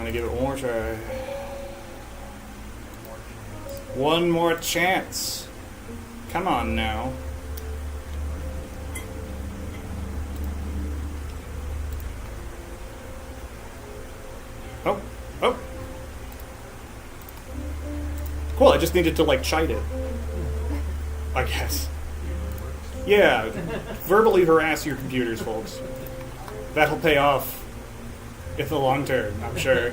gonna give it one more try. One more chance. Come on now. Oh, oh. Cool, I just needed to, like, chide it. I guess. Yeah, verbally harass your computers, folks. That'll pay off in the long term, I'm sure.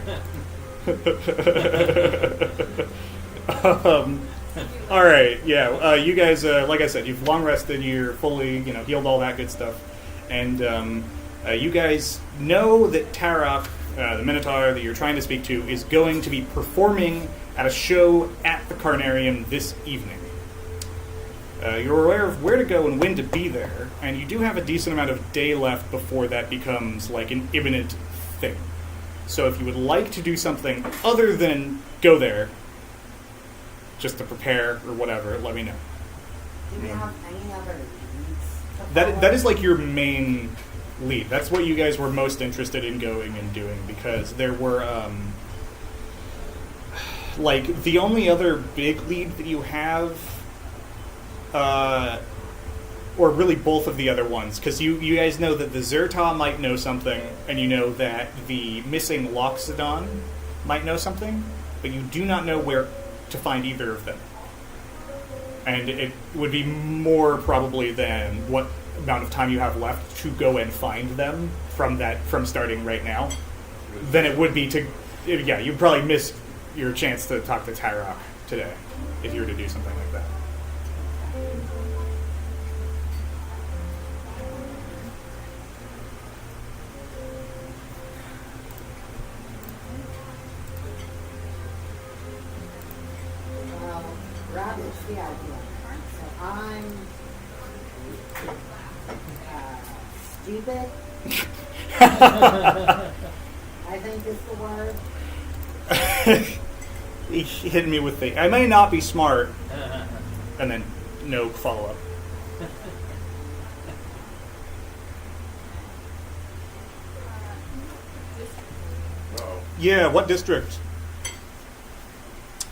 All right, yeah. You guys, like I said, you've long rested. You're fully, healed, all that good stuff, and you guys know that Tarok, the Minotaur that you're trying to speak to, is going to be performing at a show at the Carnarium this evening. You're aware of where to go and when to be there, and you do have a decent amount of day left before that becomes like an imminent thing. So if you would like to do something other than go there, just to prepare or whatever, let me know. Do we have any other leads? That is like your main lead. That's what you guys were most interested in going and doing, because there were like the only other big lead that you have, or really both of the other ones, because you guys know that the Zerta might know something, and you know that the missing Loxodon might know something, but you do not know where to find either of them. And it would be more probably than what amount of time you have left to go and find them from starting right now than it would be to, yeah, you'd probably miss your chance to talk to Tarok today if you were to do something like that. Rabbit's the idea. So I'm stupid. I think is the word. He hit me with the, I may not be smart, and then no follow-up. Yeah, what district?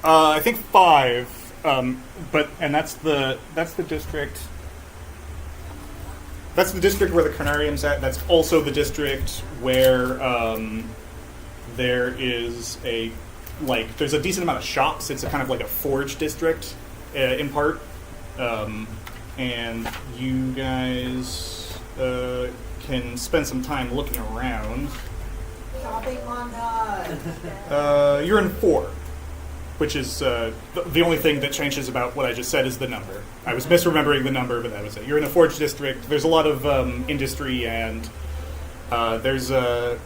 I think 5. And that's the district. That's the district where the Carnarium's at. That's also the district where there is there's a decent amount of shops. It's a kind of like a forge district, in part. And you guys can spend some time looking around. Shopping montage. You're in 4. Which is the only thing that changes about what I just said is the number. I was misremembering the number, but that was it. You're in a forge district. There's a lot of industry, and there's the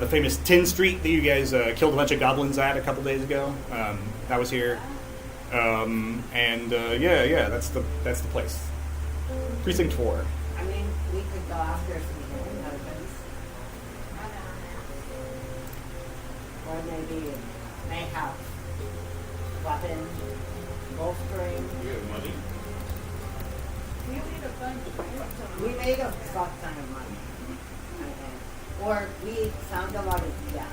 famous Tin Street that you guys killed a bunch of goblins at a couple days ago. That was here, yeah, that's the place. Precinct 4. I mean, we could go after some healing opens. Or maybe may have weapon, bolstering. You have money? We made a fuck ton of money. I think. Or we found a lot of, yeah.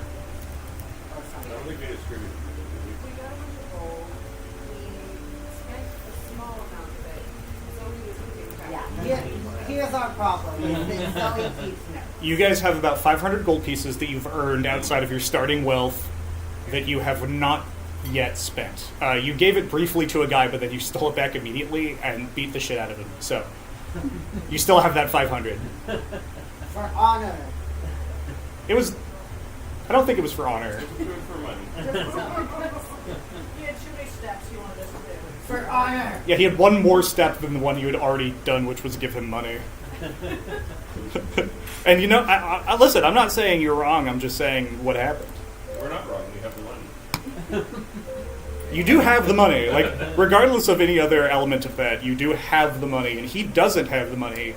Or I something. don't think we distributed. We got a bunch of gold. We spent a small amount of it. Zoe was keeping track. Yeah. Here's our problem. Is that Zoe keeps notes. You guys have about 500 gold pieces that you've earned outside of your starting wealth that you have not yet spent. You gave it briefly to a guy, but then you stole it back immediately and beat the shit out of him. So you still have that 500. For honor. It was. I don't think it was for honor. Do it for money. He had too many steps he wanted us to do. For honor. Yeah, he had one more step than the one you had already done, which was give him money. And I listen. I'm not saying you're wrong. I'm just saying what happened. We're not wrong. We have the money. You do have the money, like regardless of any other element of that, you do have the money, and he doesn't have the money,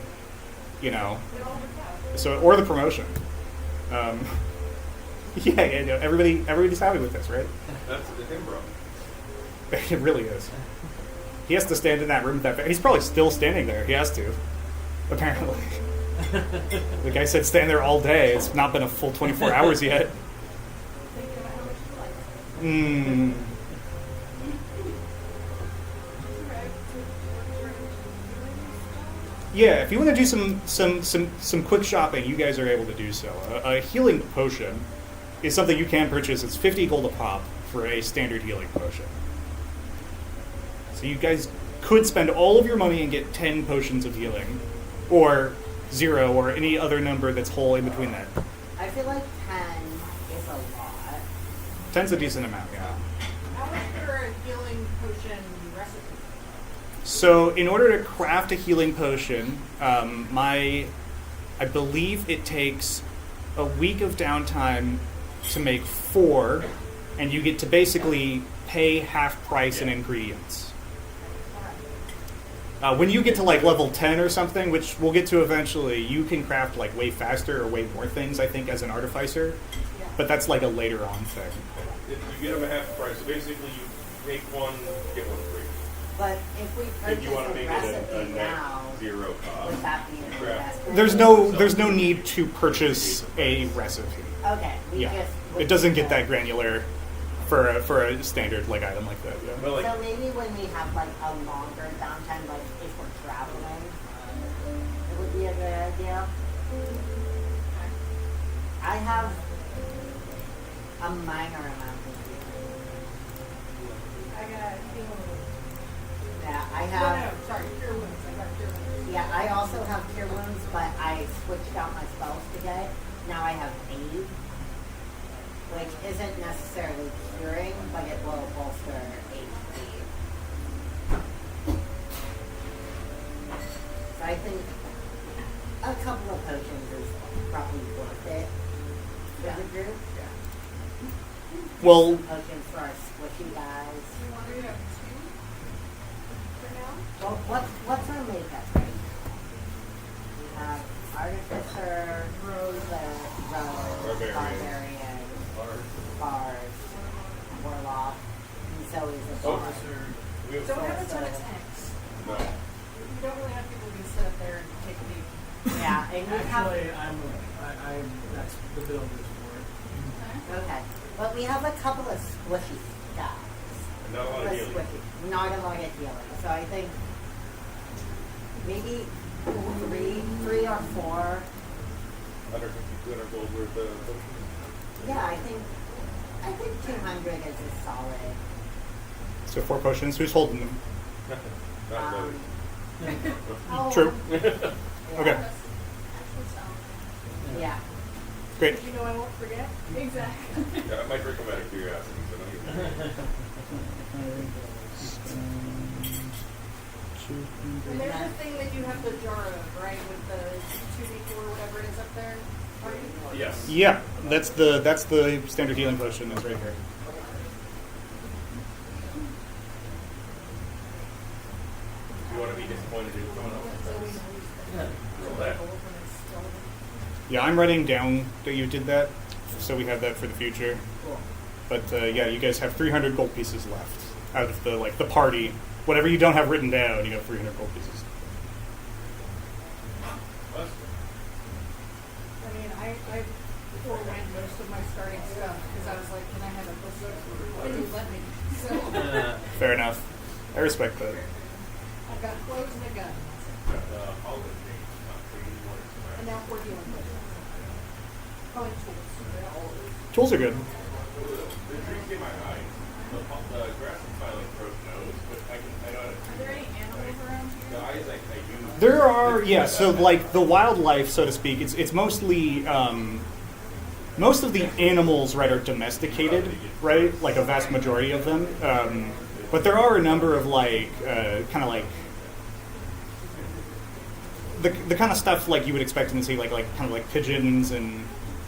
So or the promotion. Yeah, everybody's happy with this, right? That's him, bro. It really is. He has to stand in that room with that. He's probably still standing there. He has to, apparently. The guy said stand there all day. It's not been a full 24 hours yet. Mm. Yeah, if you want to do some quick shopping, you guys are able to do so. A healing potion is something you can purchase. It's 50 gold a pop for a standard healing potion. So you guys could spend all of your money and get 10 potions of healing, or 0, or any other number that's whole in between that. I feel like 10 is a lot. 10's a decent amount, yeah. How much for a healing potion recipe? So, in order to craft a healing potion, I believe it takes a week of downtime to make 4, and you get to basically pay half price in ingredients. When you get to like level 10 or something, which we'll get to eventually, you can craft like way faster or way more things, I think, as an artificer. Yeah. But that's like a later on thing. If you get them at half the price, so basically you make one, get one free. But if we If purchase you want to a make it a recipe net now, 0 cost, would that be you an craft. investment? There's no need to purchase a recipe. Okay. We Yeah, just, it doesn't get that granular for a standard like item like that. Yeah. Well, like, So maybe when we have like a longer downtime, like if we're traveling, it would be a good idea. I have a minor amount of healing. I got healing. Yeah, I No, have. no, sorry, cure wounds. I got cure wounds. Yeah, I also have cure wounds, but I switched out my spells today. Now I have aid, which isn't necessarily curing, but it will bolster HP. So I think a couple of potions is probably worth it for the group. Well, Potions for our squishy guys. You want to have 2 for now? Well, what's our makeup right now? We have Artificer, Rose, Barbarian, Bard, Warlock, and Zoe's a Oh, Bard. we have, Don't have a ton of tanks. no. You don't really have people who can sit up there and take a beat. Yeah, and we have... Actually, that's the build is for it. Okay, but we have a couple of squishy guys. Not a lot of Less healing. squishy. Not a lot of healing. So I think maybe 3 or 4. 150, 200 gold worth of potions. Yeah, I think 200 is a solid. so 4 potions. Who's holding them? Not Um, really. Oh, True. yeah. Okay. Actually sound. Yeah. Great. You know I won't forget. Exactly. Yeah, I might drink them out of curiosity, so don't get And there's a thing that you have the jar of, right, with the 2d4 whatever it is up there. Are you? Yes. Yeah, that's the standard healing potion. That's right here. You want to be disappointed in someone else. Roll that. Yeah, I'm writing down that you did that, so we have that for the future. But yeah, you guys have 300 gold pieces left out of the party. Whatever you don't have written down, you have 300 gold pieces. Plus, I mean, I forewent most of my starting stuff because I was like, can I have a book? And you let me. So Fair enough. I respect that. I've got clothes and a gun. all the things, not crazy ones. And now 4 healing potions. Oh, and tools. Tools are good. The trees get my eye. The grass is my like throat nose, but I know how to. Are there any animals around The here? eyes I use. There are, yeah. So like the wildlife, so to speak, it's mostly most of the animals, right, are domesticated, right? Like a vast majority of them. But there are a number of like kind of like the kind of stuff like you would expect in, say, like kind of like pigeons and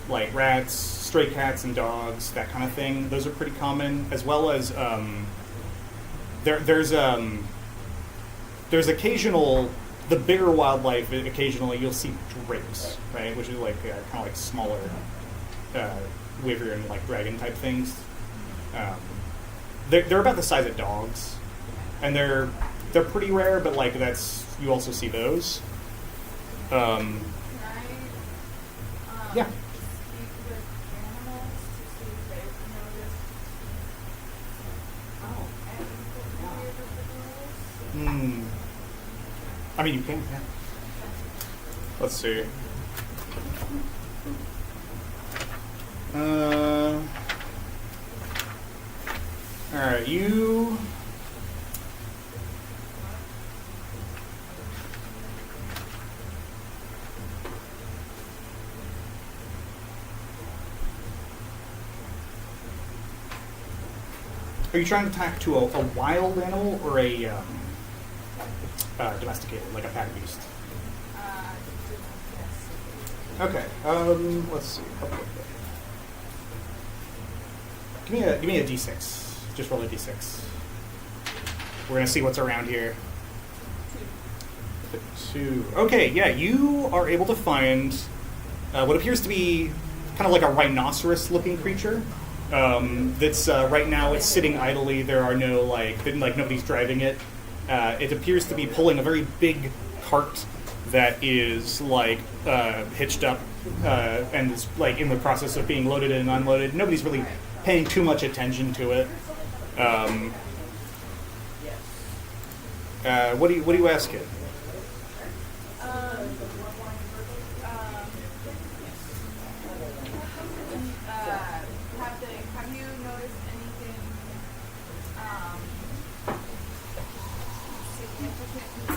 like rats, stray cats and dogs, that kind of thing. Those are pretty common, as well as there's occasional, the bigger wildlife. Occasionally, you'll see drakes, right, which is like kind of like smaller wyvern, like dragon type things. They're about the size of dogs, and they're pretty rare. But like that's, you also see those. Can I Yeah. speak with animals to see if they've noticed mean, you can. Yeah. Let's see. All right, you. Are you trying to attack to a wild animal or a domesticated, like a pack beast? Okay. Let's see. Give me a d6. Just roll a d6. We're gonna see what's around here. 2. Okay. Yeah, you are able to find what appears to be kind of like a rhinoceros-looking creature. That's right now it's sitting idly. There are no like nobody's driving it. It appears to be pulling a very big cart that is like hitched up and is like in the process of being loaded and unloaded. Nobody's really paying too much attention to it. What do you ask it? Have you noticed anything significant to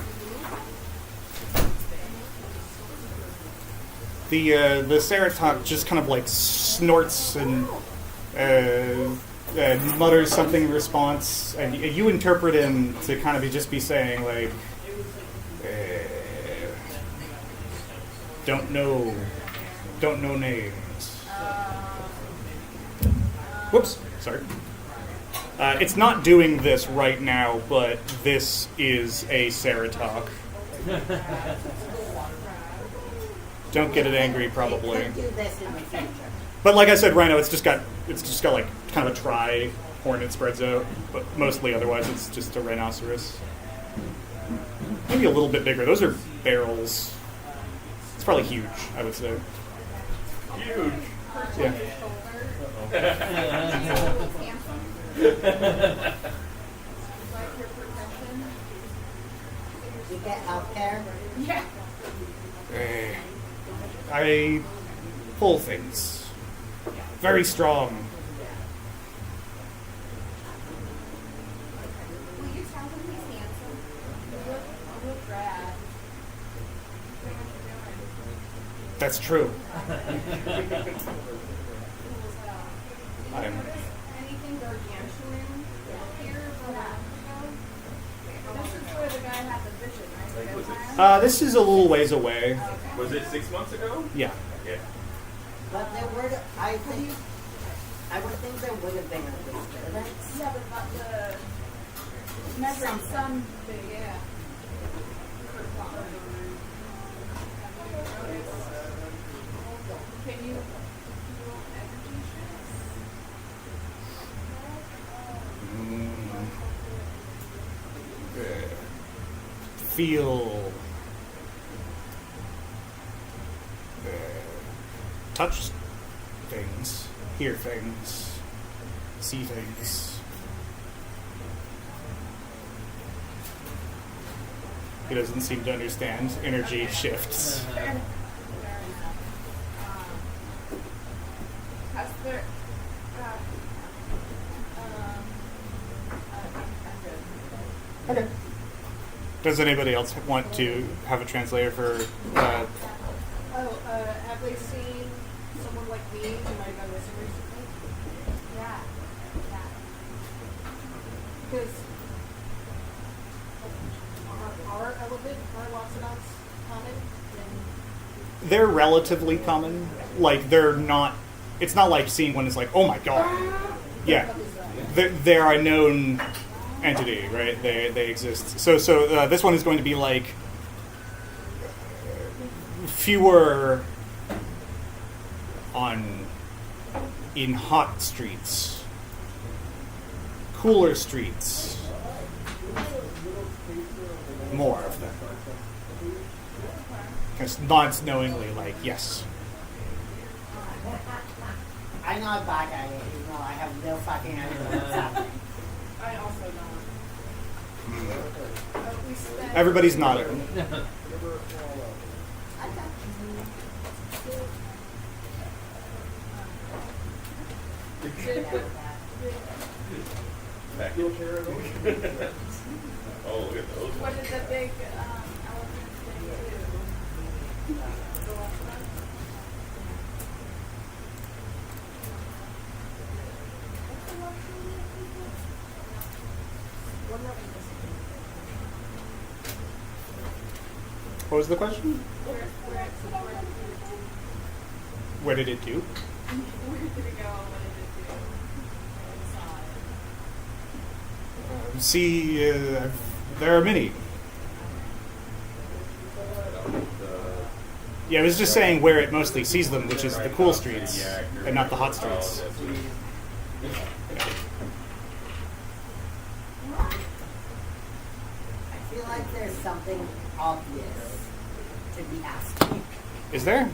do? The Ceratops just kind of like snorts and mutters something in response, and you interpret him to kind of just be saying like, don't know names. Whoops, sorry. It's not doing this right now, but this is a Ceratops. Don't get it angry, probably. Could do this in the future. But like I said, Rhino, it's just got like kind of a tri-horn it spreads out, but mostly otherwise it's just a rhinoceros. Maybe a little bit bigger. Those are barrels. It's probably huge, I would say. Huge. Yeah. Like your profession? You get healthcare. Yeah. I pull things. Very strong. Will you tell him he's handsome? You look rad. What are you doing? That's true. I'm, Anything gargantuan here from a month ago? This is where the guy had the vision, right? The vampire? this is a little ways away. Was it 6 months ago? Yeah. Yeah. But there would, I would think there would have been a disturbance. Yeah, but the measuring some big, yeah. Can you roll energy Feel. Touch things, hear things, see things. He doesn't seem to understand energy shifts. Has there, I'm good. Okay. Does anybody else want to have a translator for? Have they seen someone like me who might have gone missing recently? Yeah. Because our Loxodonts common? They're relatively common. Like they're not. It's not like seeing one is like, oh my god. Yeah, they're a known entity, right? They exist. So this one is going to be like fewer in hot streets, cooler streets, more of them. Just nods knowingly, like yes. I know a bad guy, you know, I have no fucking idea what's happening. I also don't. we spent. Everybody's nodding. Okay. Back. Oh, look at those. What did the big elephant thing do? The last one? What about this? What was the question? Where What did it do? did it go? What did it do? Inside. See, there are many. Yeah, I was just saying where it mostly sees them, which is the cool streets and not the hot streets. I feel like there's something obvious to be asking. Is there?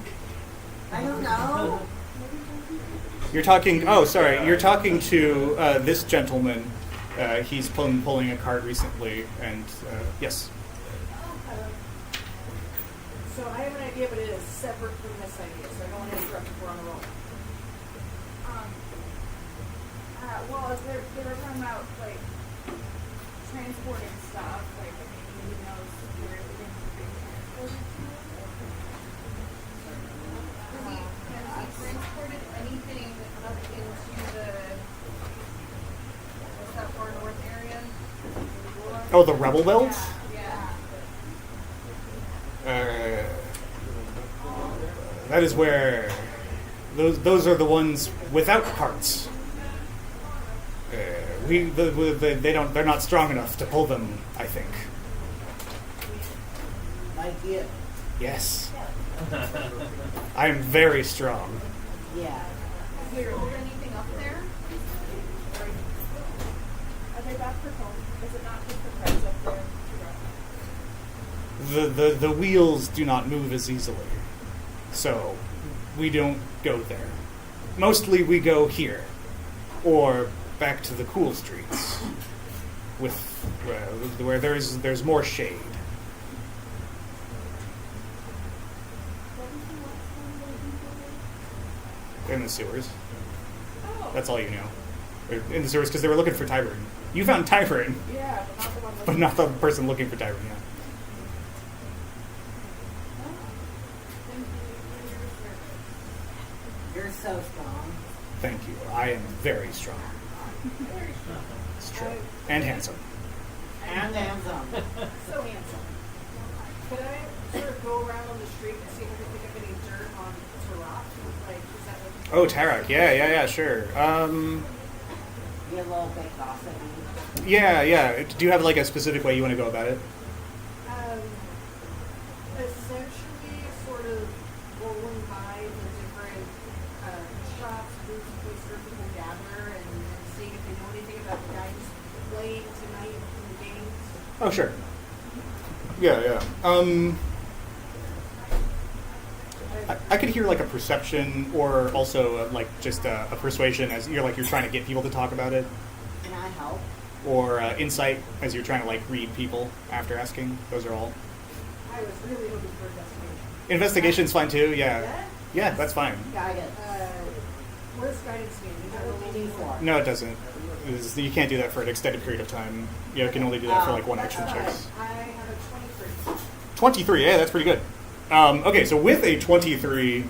I don't know. You're talking. Oh, sorry. You're talking to this gentleman. He's pulling a cart recently, and yes. So I have an idea, but it is separate from this idea, so I don't want to interrupt if we're on the roll. Well, if they were talking about, like, transporting stuff, like, maybe he knows where things are being transported to. Has he transported anything up into the, what's that far north area? Oh, the Rebel Belt. Yeah. That is where those are the ones without carts. They're not strong enough to pull them, I think. Like you. Yes. I am very strong. Yeah. Is there anything up there? Are they back for home? Is it not just the price up there? The wheels do not move as easily, so we don't go there. Mostly we go here, or back to the cool streets, with where there's more shade. In the sewers. Oh. That's all you know. In the sewers because they were looking for Tyburn. You found Tyburn, Yeah, but not the one but not the person looking for Tyburn. Yeah. You're so strong. Thank you. I am very strong. It's true. And handsome. And handsome. So handsome. Could I sort of go around on the street and see if I can pick up any dirt on Tarak? Like, is that what? Oh, Tarak. Yeah, sure. Be a little bit gossipy. Yeah. Do you have like a specific way you want to go about it? Essentially, sort of rolling by the different shops, booths, places where people gather, and seeing if they know anything about the guys playing tonight in the games. Oh, sure. Yeah. I could hear like a perception, or also like just a persuasion as you're trying to get people to talk about it, Can I help? or insight as you're trying to like read people after asking. Those are all. I was really hoping for investigation. Investigation's fine too. Yeah. Yeah? Yeah, that's fine. Guidance. What does guidance mean? You What know, do we need for? No, it doesn't. You can't do that for an extended period of time. You can only do that for like one action Alright, checks. I have a 23. 23, yeah, that's pretty good. Okay, so with a 23,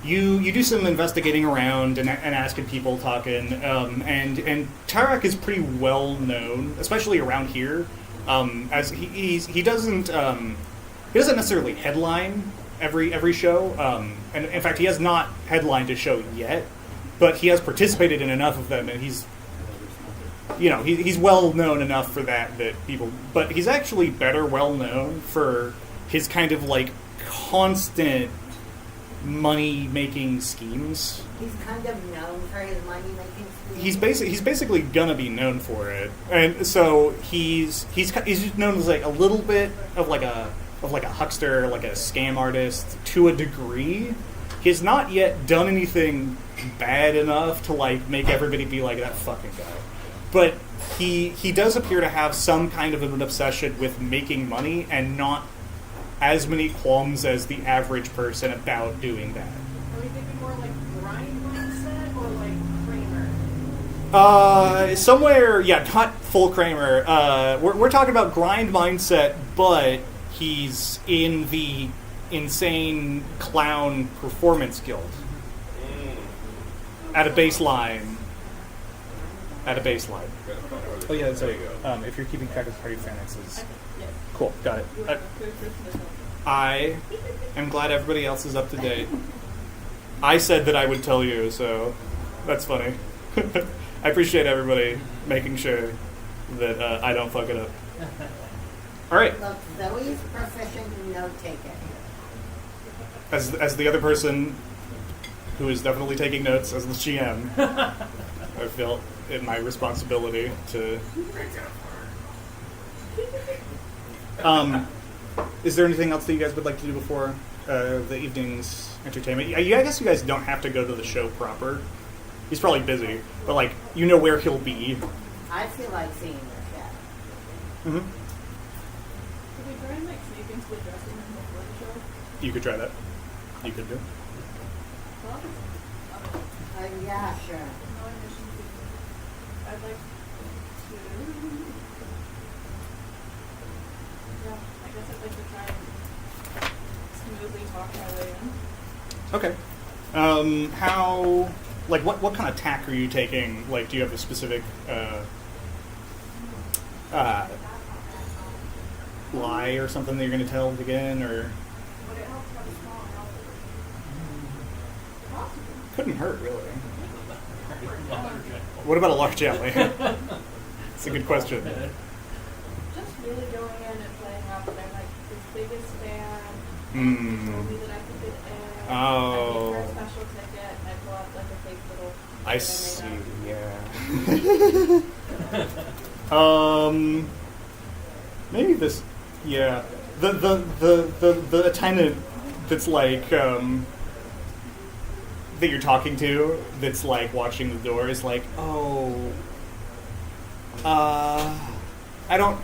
you do some investigating around and asking people, talking, and Tarak is pretty well known, especially around here, as he doesn't necessarily headline every show, and in fact he has not headlined a show yet, but he has participated in enough of them, and he's well known enough for that people. But he's actually better well known for his kind of like constant money making schemes. He's kind of known for his money-making schemes. He's basically gonna be known for it, and so he's just known as like a little bit of like a huckster, like a scam artist to a degree. He's not yet done anything bad enough to like make everybody be like that fucking guy. but he does appear to have some kind of an obsession with making money and not as many qualms as the average person about doing that. Are we thinking more like grind mindset or like Kramer? Somewhere, yeah, not full Kramer. We're talking about grind mindset, but he's in the insane clown performance guild at a baseline. At a baseline. Oh yeah, there you go. If you're keeping track of party finances, cool, got it. I am glad everybody else is up to date. I said that I would tell you, so that's funny. I appreciate everybody making sure that I don't fuck it up. All right. Look, Zoe's proficient note taking. As the other person who is definitely taking notes as the GM, I felt it my responsibility to. Is there anything else that you guys would like to do before the evening's entertainment? I guess you guys don't have to go to the show proper. He's probably busy, but like you know where he'll be. I feel like seeing this yet. Mm-hmm. Could we try and like sneak into the dressing room before the show? You could try that. You could do. Well, Yeah, sure. no admission fee. I'd like to. Yeah, I guess I'd like to try and smoothly talk my way in. Okay. How? Like, what kind of tack are you taking? Like, do you have a specific lie or something that you're going to tell again, or? Would it help to have a small outfit? Possibly. Couldn't hurt, really. What about a large alley? It's a good question. Just really going in and playing up that I'm like his biggest fan. Hmm. Told me that I could get in. Oh. I paid for a special ticket and I pull out like a fake little. I thing see. made Yeah. Maybe this. Yeah. The attendant that's like that you're talking to that's like watching the door is like, oh, I don't.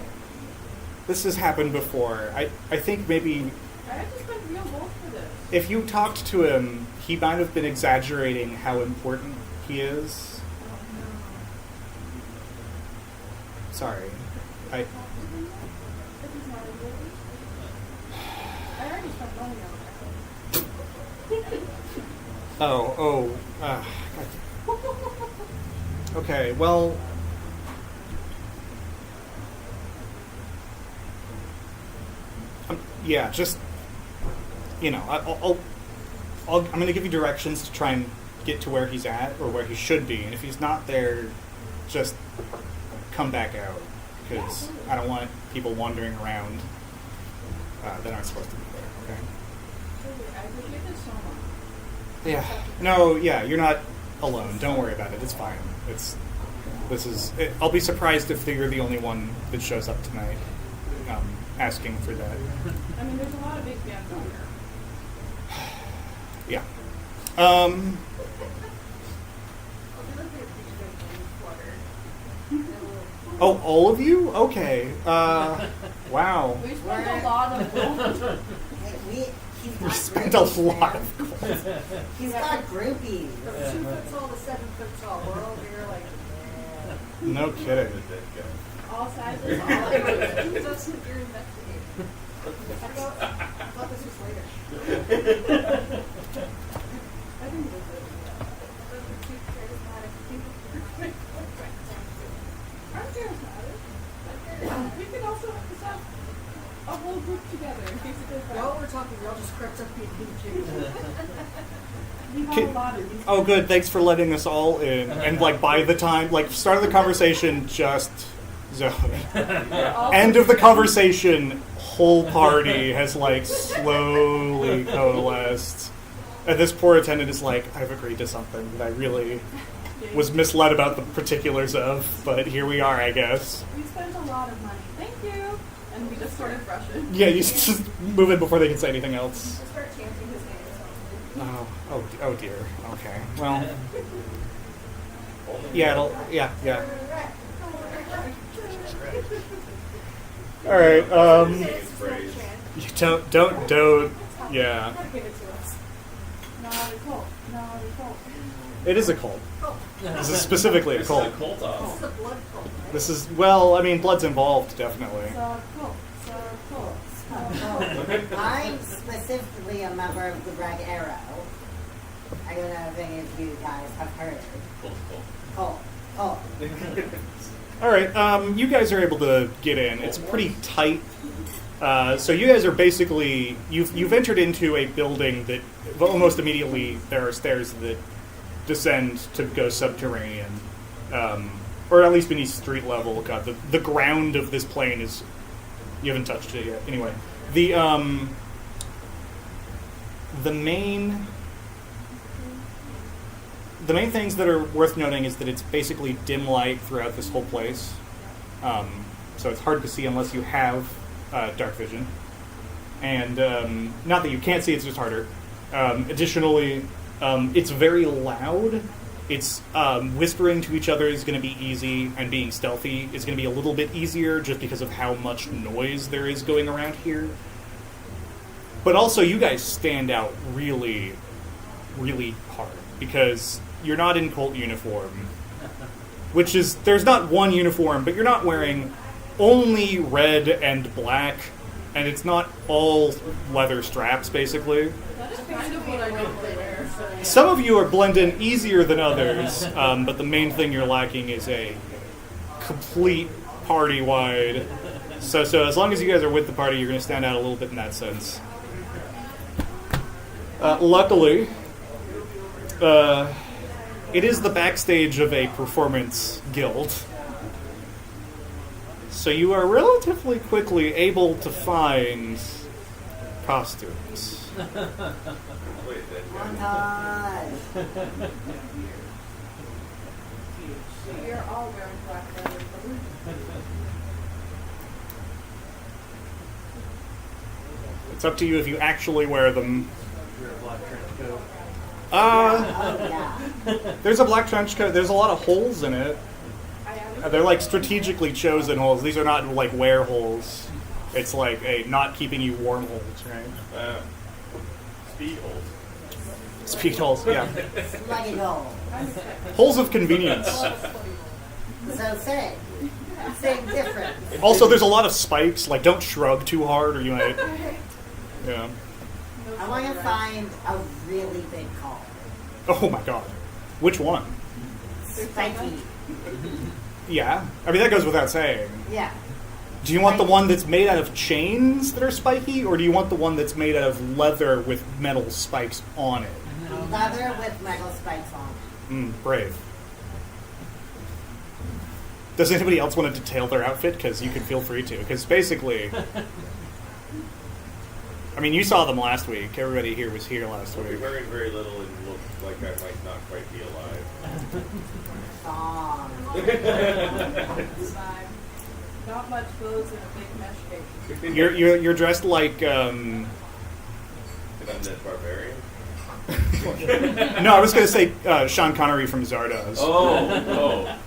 This has happened before. I think maybe I just spent real gold for this. if you talked to him, he might have been exaggerating how important he is. Sorry. If he's not engaged. I already spent money on it. Oh. Okay, well. Yeah, just, you know, I'm going to give you directions to try and get to where he's at or where he should be. And if he's not there, just come back out. Because I don't want people wandering around that aren't supposed to be there, okay? I appreciate this so much. Yeah. No, yeah, you're not alone. Don't worry about it. It's fine. I'll be surprised if you're the only one that shows up tonight asking for that. I mean, there's a lot of big bands out here. Yeah. Oh, all of you? Okay. Wow. We spent a lot of gold. He's We got spent a groupies, lot man. of gold. He's got groupies. From 2 foot tall to 7 foot tall. We're over here like, No kidding. All sizes, all ages. that's what you're investigating. I thought this was later. I think this is. Those are 2 charismatic people. I'm charismatic. We could also just have a whole group together in case it goes bad. While we're talking, we all just crept up being We have Okay. a lot of these. Oh, good. Thanks for letting us all in. And like by the time, like start of the conversation, just Zoe. End of the conversation, whole party has like slowly coalesced. And this poor attendant is like, I've agreed to something that I really was misled about the particulars of, but here we are, I guess. We spent a lot of money. Thank you. And we just started brushing. Yeah, you just move in before they can say anything else. We'll start chanting his name. Oh dear. Okay. Well. Yeah. Yeah. All right. It's a small Phrase. chant. You don't. Yeah. Give it to us. Not a cult. Not a cult. It is a cult. Cult. This is specifically a This cult. is a cult This off. is a blood cult, right? This is, well, I mean, blood's involved, definitely. It's a cult. It's a cult. It's a cult. I'm specifically a member of the Red Arrow. I don't know if any of you guys have heard. Cult. Cult. Cult. All right, you guys are able to get in. It's pretty tight. So you guys are basically, you've entered into a building that almost immediately there are stairs that descend to go subterranean, or at least beneath street level. God, the ground of this plane is, you haven't touched it yet. Anyway, the main things that are worth noting is that it's basically dim light throughout this whole place. So it's hard to see unless you have dark vision. And not that you can't see, it's just harder. Additionally, it's very loud. It's whispering to each other is going to be easy, and being stealthy is going to be a little bit easier just because of how much noise there is going around here. But also, you guys stand out really, really hard because you're not in cult uniform, which is, there's not one uniform, but you're not wearing only red and black, and it's not all leather straps, basically. That is kind of what I normally wear. So. Some of you are blend in easier than others, but the main thing you're lacking is a complete party-wide. So as long as you guys are with the party, you're going to stand out a little bit in that sense. Luckily, it is the backstage of a performance guild. So you are relatively quickly able to find costumes. Wait, that Montage. We are all wearing black leather. It's up to you if you actually wear them. Wear a black trench coat. Oh, yeah. There's a black trench coat. There's a lot of holes in it. They're like strategically chosen holes. These are not like wear holes. It's like a not keeping you warm holes, right? speed holes. Speed holes, yeah. Sluggy hole. Holes of convenience. So same. Same difference. Also, there's a lot of spikes. Like, don't shrug too hard, or you might. Yeah. I want to find a really big call. Oh my god. Which one? Spiky. Yeah. I mean, that goes without saying. Yeah. Do you want the one that's made out of chains that are spiky, or do you want the one that's made out of leather with metal spikes on it? Leather with metal spikes on it. Brave. Does anybody else want to detail their outfit? Because you can feel free to. Because basically, I mean, you saw them last week. Everybody here was here last I'll be week. wearing very little and look like I might not quite be alive. Song. Not much clothes and a big mesh cape. You're dressed like An undead barbarian? no, I was gonna say Sean Connery from Zardoz. Oh.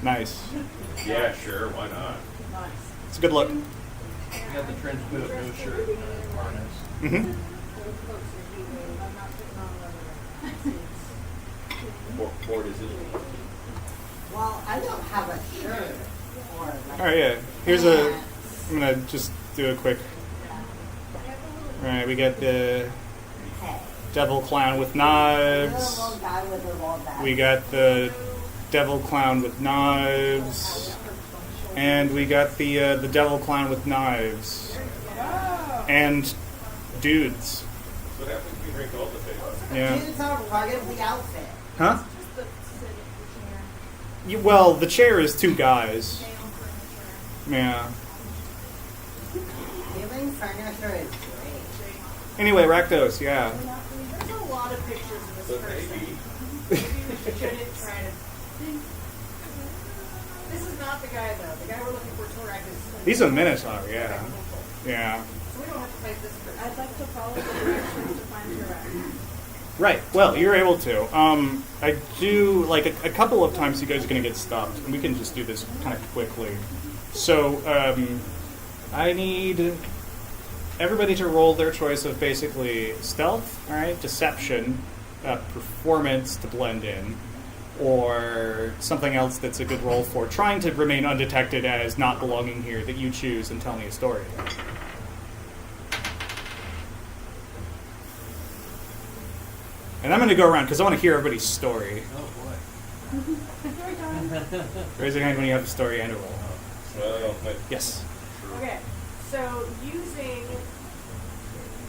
Nice. Yeah, sure, why not? Nice. It's a good look. You got the trench coat, no shirt, and a harness. Mm-hmm. Those clothes are heat wave. I'm not putting on leather. Ford is Italy. Well, I don't have a shirt or like. All right, yeah. Here's a. I'm gonna just do a quick. All right, we got the Hey. devil clown with Little knives. old guy with a roll back. We got the devil clown with knives, and we got the devil clown with knives, and dudes. What happens if you drink all the things? Yeah. Dudes are part of the outfit. Huh? Just the sit in the chair. Well, the chair is two guys. Down furniture. Yeah. Giving furniture is great. Anyway, Rakdos, yeah. There's a lot of pictures of this So person. maybe Maybe we shouldn't try to. This is not the guy though. The guy we're looking for, Torak, is. He's a minotaur, yeah. Yeah. So we don't have to fight this person. I'd like to follow the directions to find your Right. Well, you're able to. I do like a couple of times. You guys are going to get stopped, and we can just do this kind of quickly. So I need everybody to roll their choice of basically stealth, all right, deception, performance to blend in, or something else that's a good roll for trying to remain undetected as not belonging here that you choose and tell me a story. And I'm going to go around because I want to hear everybody's story. Oh Story time. Raise your hand when you have a story and a roll. Well, Yes. Okay, so using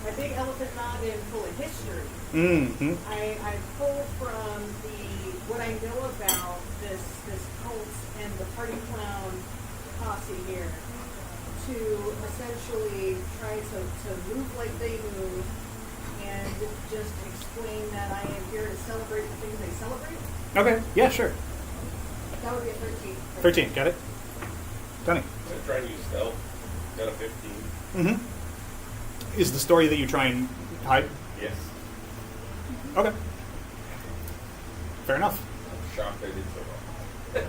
my big elephant noggin full of history, Mm-hmm. I pulled from what I know about this cult and the party clown posse here to essentially try to move like they move and just explain that I am here to celebrate the things they celebrate. Okay. Yeah, sure. That would be a 13. 13. Got it? Donnie. I'm gonna try and use stealth. Got a 15. Mm-hmm. Is the story that you try and hide? Yes. Okay. Fair enough. I'm shocked I did so well.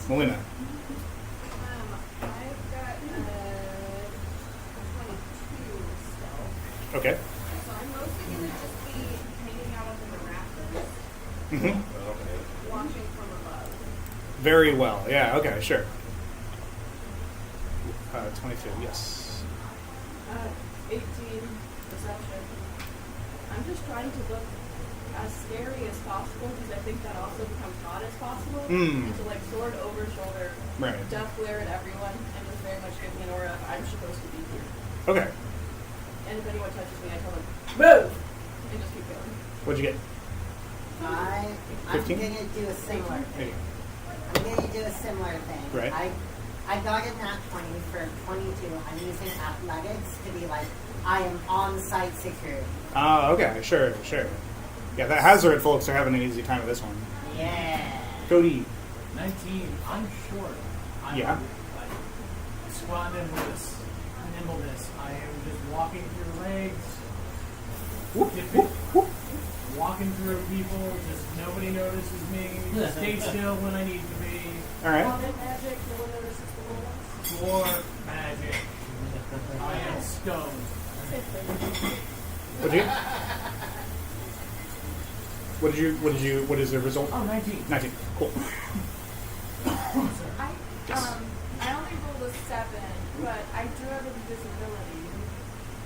Melina. I've got 22 stealth. Okay. So I'm mostly going to just be hanging out under the rafters, Mm-hmm. Okay. watching from above. Very well. Yeah, okay, sure. 22, yes. 18 perception. I'm just trying to look as scary as possible because I think that also becomes not as possible. Mm. So like sword over shoulder, Right. death glare at everyone, and just very much give me an aura of I'm supposed to be here. Okay. And if anyone touches me, I tell them, move! And just keep going. What'd you get? I'm 15? gonna do a similar Hey. thing. I'm gonna do a similar thing. Right. I got a nat 20 for 22. I'm using athletics to be like, I am on-site security. Okay, sure. Yeah, the Hazard folks are having an easy time with this one. Yeah. Cody. 19. I'm short. I'm Yeah. like squat nimbleness. I am just walking through legs, dipping, walking through people. Just nobody notices me. Stay still when I need to be. All right. Common magic, no one notices the little ones. Dwarf magic. I am stoned. What'd you get? What is the result? Oh, 19. 19. Cool. I only rolled a 7, but I do have invisibility.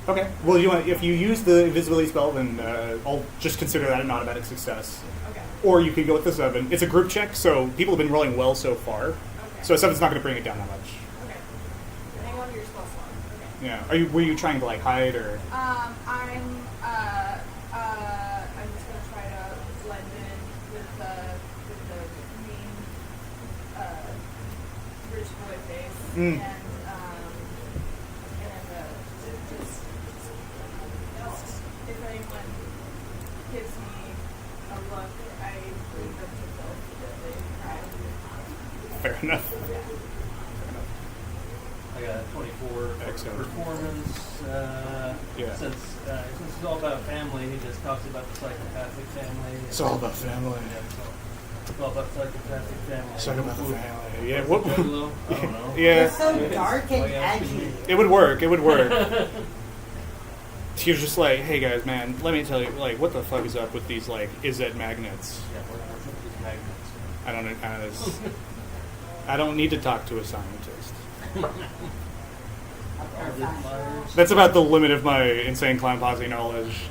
Okay. Well, if you use the invisibility spell, then I'll just consider that an automatic success. Okay. Or you could go with the 7. It's a group check, so people have been rolling well so far. Okay. So a 7's not going to bring it down that much. Okay. Hang on to your spell slot. Okay. Yeah. Were you trying to like hide or? I'm just gonna try to blend in with the green rich boy face Mm. and just if anyone gives me a look, I leave them to go because they cry. Fair enough. I got 24 Excellent. performance. Yeah. Since it's all about family, he just talks about the psychopathic family. It's all about family. Yeah, it's all about psychopathic family. It's all about the Whoop, family. Yeah. whoop, Whoop. Juggalo? I don't know. Yeah. It's so dark and Oh, yeah. edgy. It would work. He was just like, hey guys, man, let me tell you, like, what the fuck is up with these like Izzet magnets? Yeah, what's up with these magnets? I don't. I don't need to talk to a scientist. That's about the limit of my insane clown posse knowledge.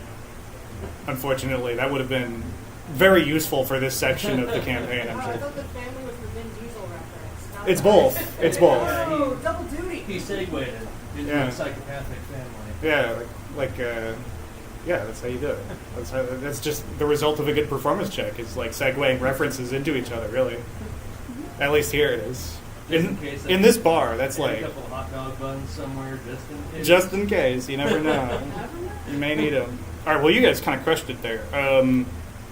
Unfortunately, that would have been very useful for this section of the campaign. I'm Oh, I sure. thought the family was the Vin Diesel reference. not It's the- both. It's both. Oh, double duty. He segued into Yeah. a psychopathic family. Yeah, yeah, that's how you do it. That's just the result of a good performance check. Is like segueing references into each other. Really, at least here it is. Just in case In this bar, that's And like a couple of hot dog buns somewhere just in case. just in case. You never know. You may need them. All right. Well, you guys kind of crushed it there.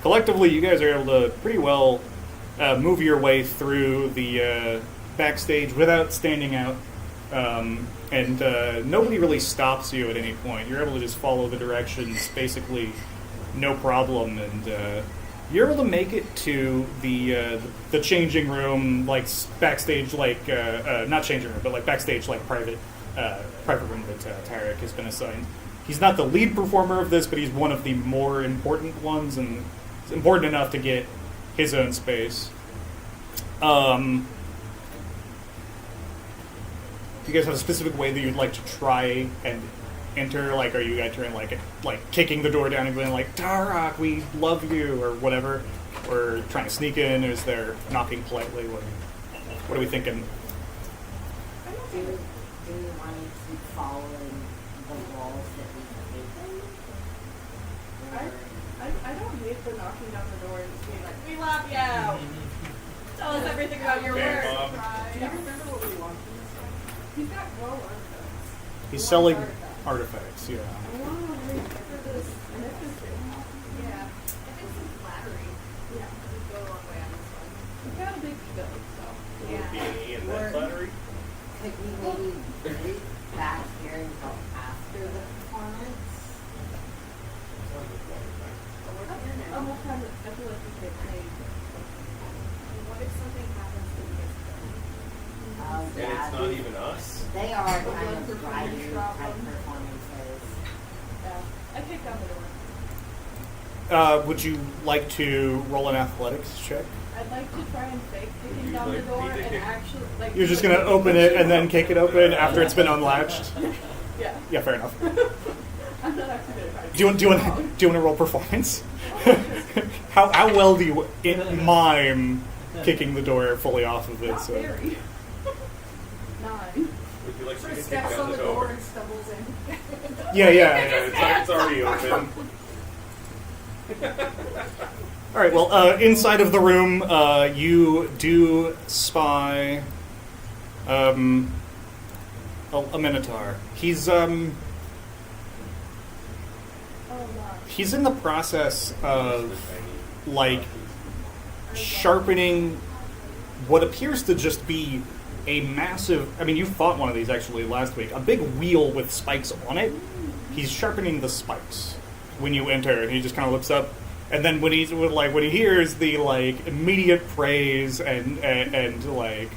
Collectively, you guys are able to pretty well move your way through the backstage without standing out, and nobody really stops you at any point. You're able to just follow the directions basically no problem, and you're able to make it to the changing room, like backstage, like not changing room, but like backstage, like private room that Tarek has been assigned. He's not the lead performer of this, but he's one of the more important ones, and it's important enough to get his own space. Do you guys have a specific way that you'd like to try and enter? Like, are you entering like kicking the door down and going like, "Tarak, we love you," or whatever, or trying to sneak in? Or is there knocking politely? What are we thinking? Do you want to keep following the walls that we've taken? I don't need the knocking down the door and just being like, "We love you. Tell us everything about your Okay, work." Mom. Do you remember what we want from this guy? He's got glow artifacts. He's He selling wants artifacts. Yeah. I want to read for this, and if it's Yeah. I think some flattery yeah, would go a long way on this one. he's got a big ego, so Yeah. Beanie and Or- that flattery. Could we maybe wait back here until after the performance? almost kind of, I feel like we get paid. What if something happens to the Oh, And yeah. it's not even us. They are kind of performance drive-through type problem. performances. Yeah, I kicked down the door. Would you like to roll an athletics check? I'd like to try and fake kicking You, down the like, door need to and kick- actually like. You're just gonna open it and then kick it open after it's been unlatched. Yeah. Yeah, fair enough. I'm not actually gonna try. Do you want to roll performance? how well do you mime kicking the door fully off of it? Not So. very. 9. Would you like to Sort of kick steps down on the the door door? and stumbles in. Yeah. Yeah, it's already open. All right. Well, inside of the room, you do spy a minotaur. He's in the process of like sharpening what appears to just be a massive. I mean, you fought one of these actually last week. A big wheel with spikes on it. He's sharpening the spikes when you enter, and he just kind of looks up. And then when he hears the like immediate praise and like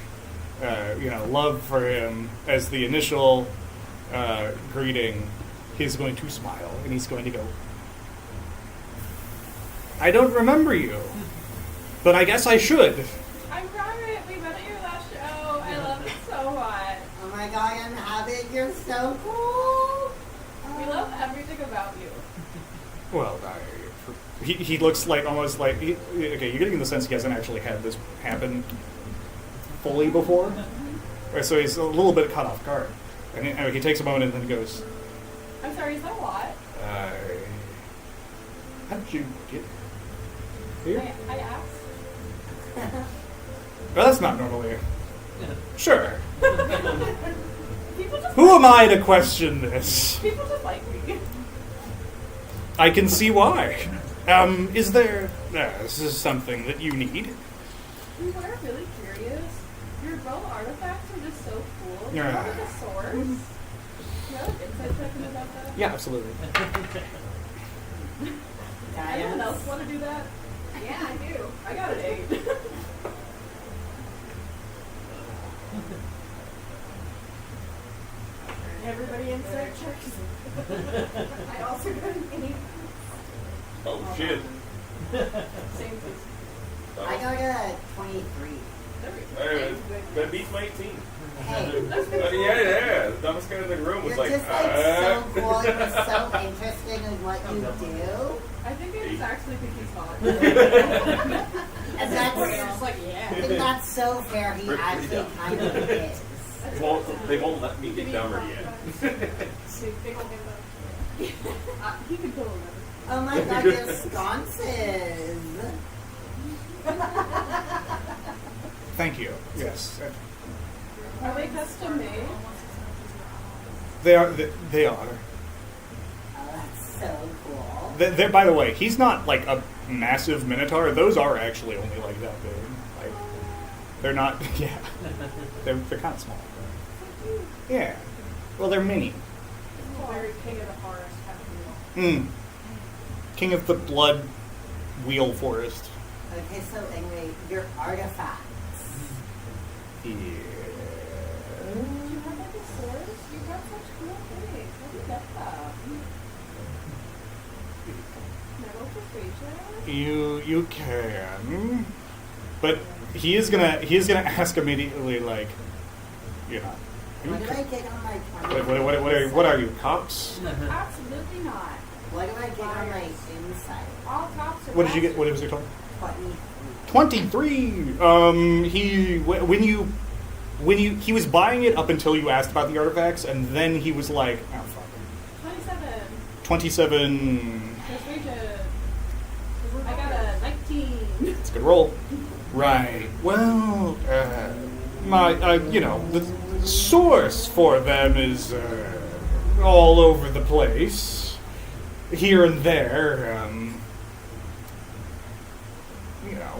love for him as the initial greeting, he's going to smile and he's going to go, "I don't remember you, but I guess I should." I'm Private. We met at your last show. I love it so much. Oh my god, I'm Habit, you're so cool! We love everything about you. Well, he looks like almost like okay. You're getting the sense he hasn't actually had this happen fully before, right, so he's a little bit caught off guard, and he takes a moment and then goes, I'm sorry, is that a lot? "How did you get here?" I asked. Well, that's not normally. Sure. People just Who am I to question this? People just like me. I can see why. Is there? This is something that you need. We were really curious. Your bow artifacts are just so cool. Do you Yeah. have like a source? Do you have an insight checking about that? Yeah, absolutely. Anyone else want to do that? Yeah, I do. I got an 8. Everybody insight checks. I also got an 8. Oh shit. Same piece. I got a 23. Hey, that beats my 18. Hey, Yeah. The dumbest guy in the room was you're like, just like so cool, you're so interesting in what you do. I think I just actually think he's hot. And You're that's, just like, yeah. and that's so fair, he actually kind of is. They won't let me get dumber yet. They won't give up. He could go over. Oh my god, your sconces. Thank you. Yes, Are they custom made? they are. They are. Oh, that's so cool. They're, by the way, he's not like a massive minotaur. Those are actually only like that big. Like, they're not. Yeah, they're kind of small. Yeah. Well, they're mini. Very king of the forest kind of deal. king of the blood wheel forest. Okay, so anyway, your artifacts. Yeah. You have like a source? You got such cool things. How do you get that? Metal persuasion? You can, but he is gonna ask immediately, like, you know, you What do ca- I get on my what are you, cops? Absolutely not. What do I get on my insight? All cops are What did you get? What was it called? 23. 23. He was buying it up until you asked about the artifacts, and then he was like, oh fuck. 27. 27. Persuasion. I got a 19. It's a good roll. Right. Well, the source for them is all over the place, here and there.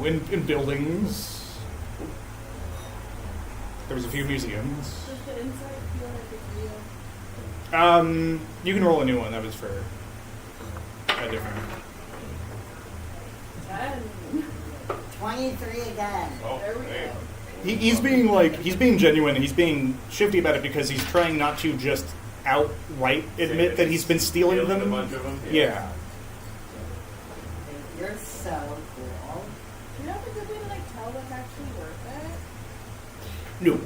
In buildings. There was a few museums. Does the insight feel like it's real? You can roll a new one. That was for a different. 10. 23 again. Oh, There we hey. go. He's being genuine. He's being shifty about it because he's trying not to just outright admit that he's been stealing A them. bunch of them? Yeah. You're so cool. Do you have a good way to like tell what's actually worth it? No.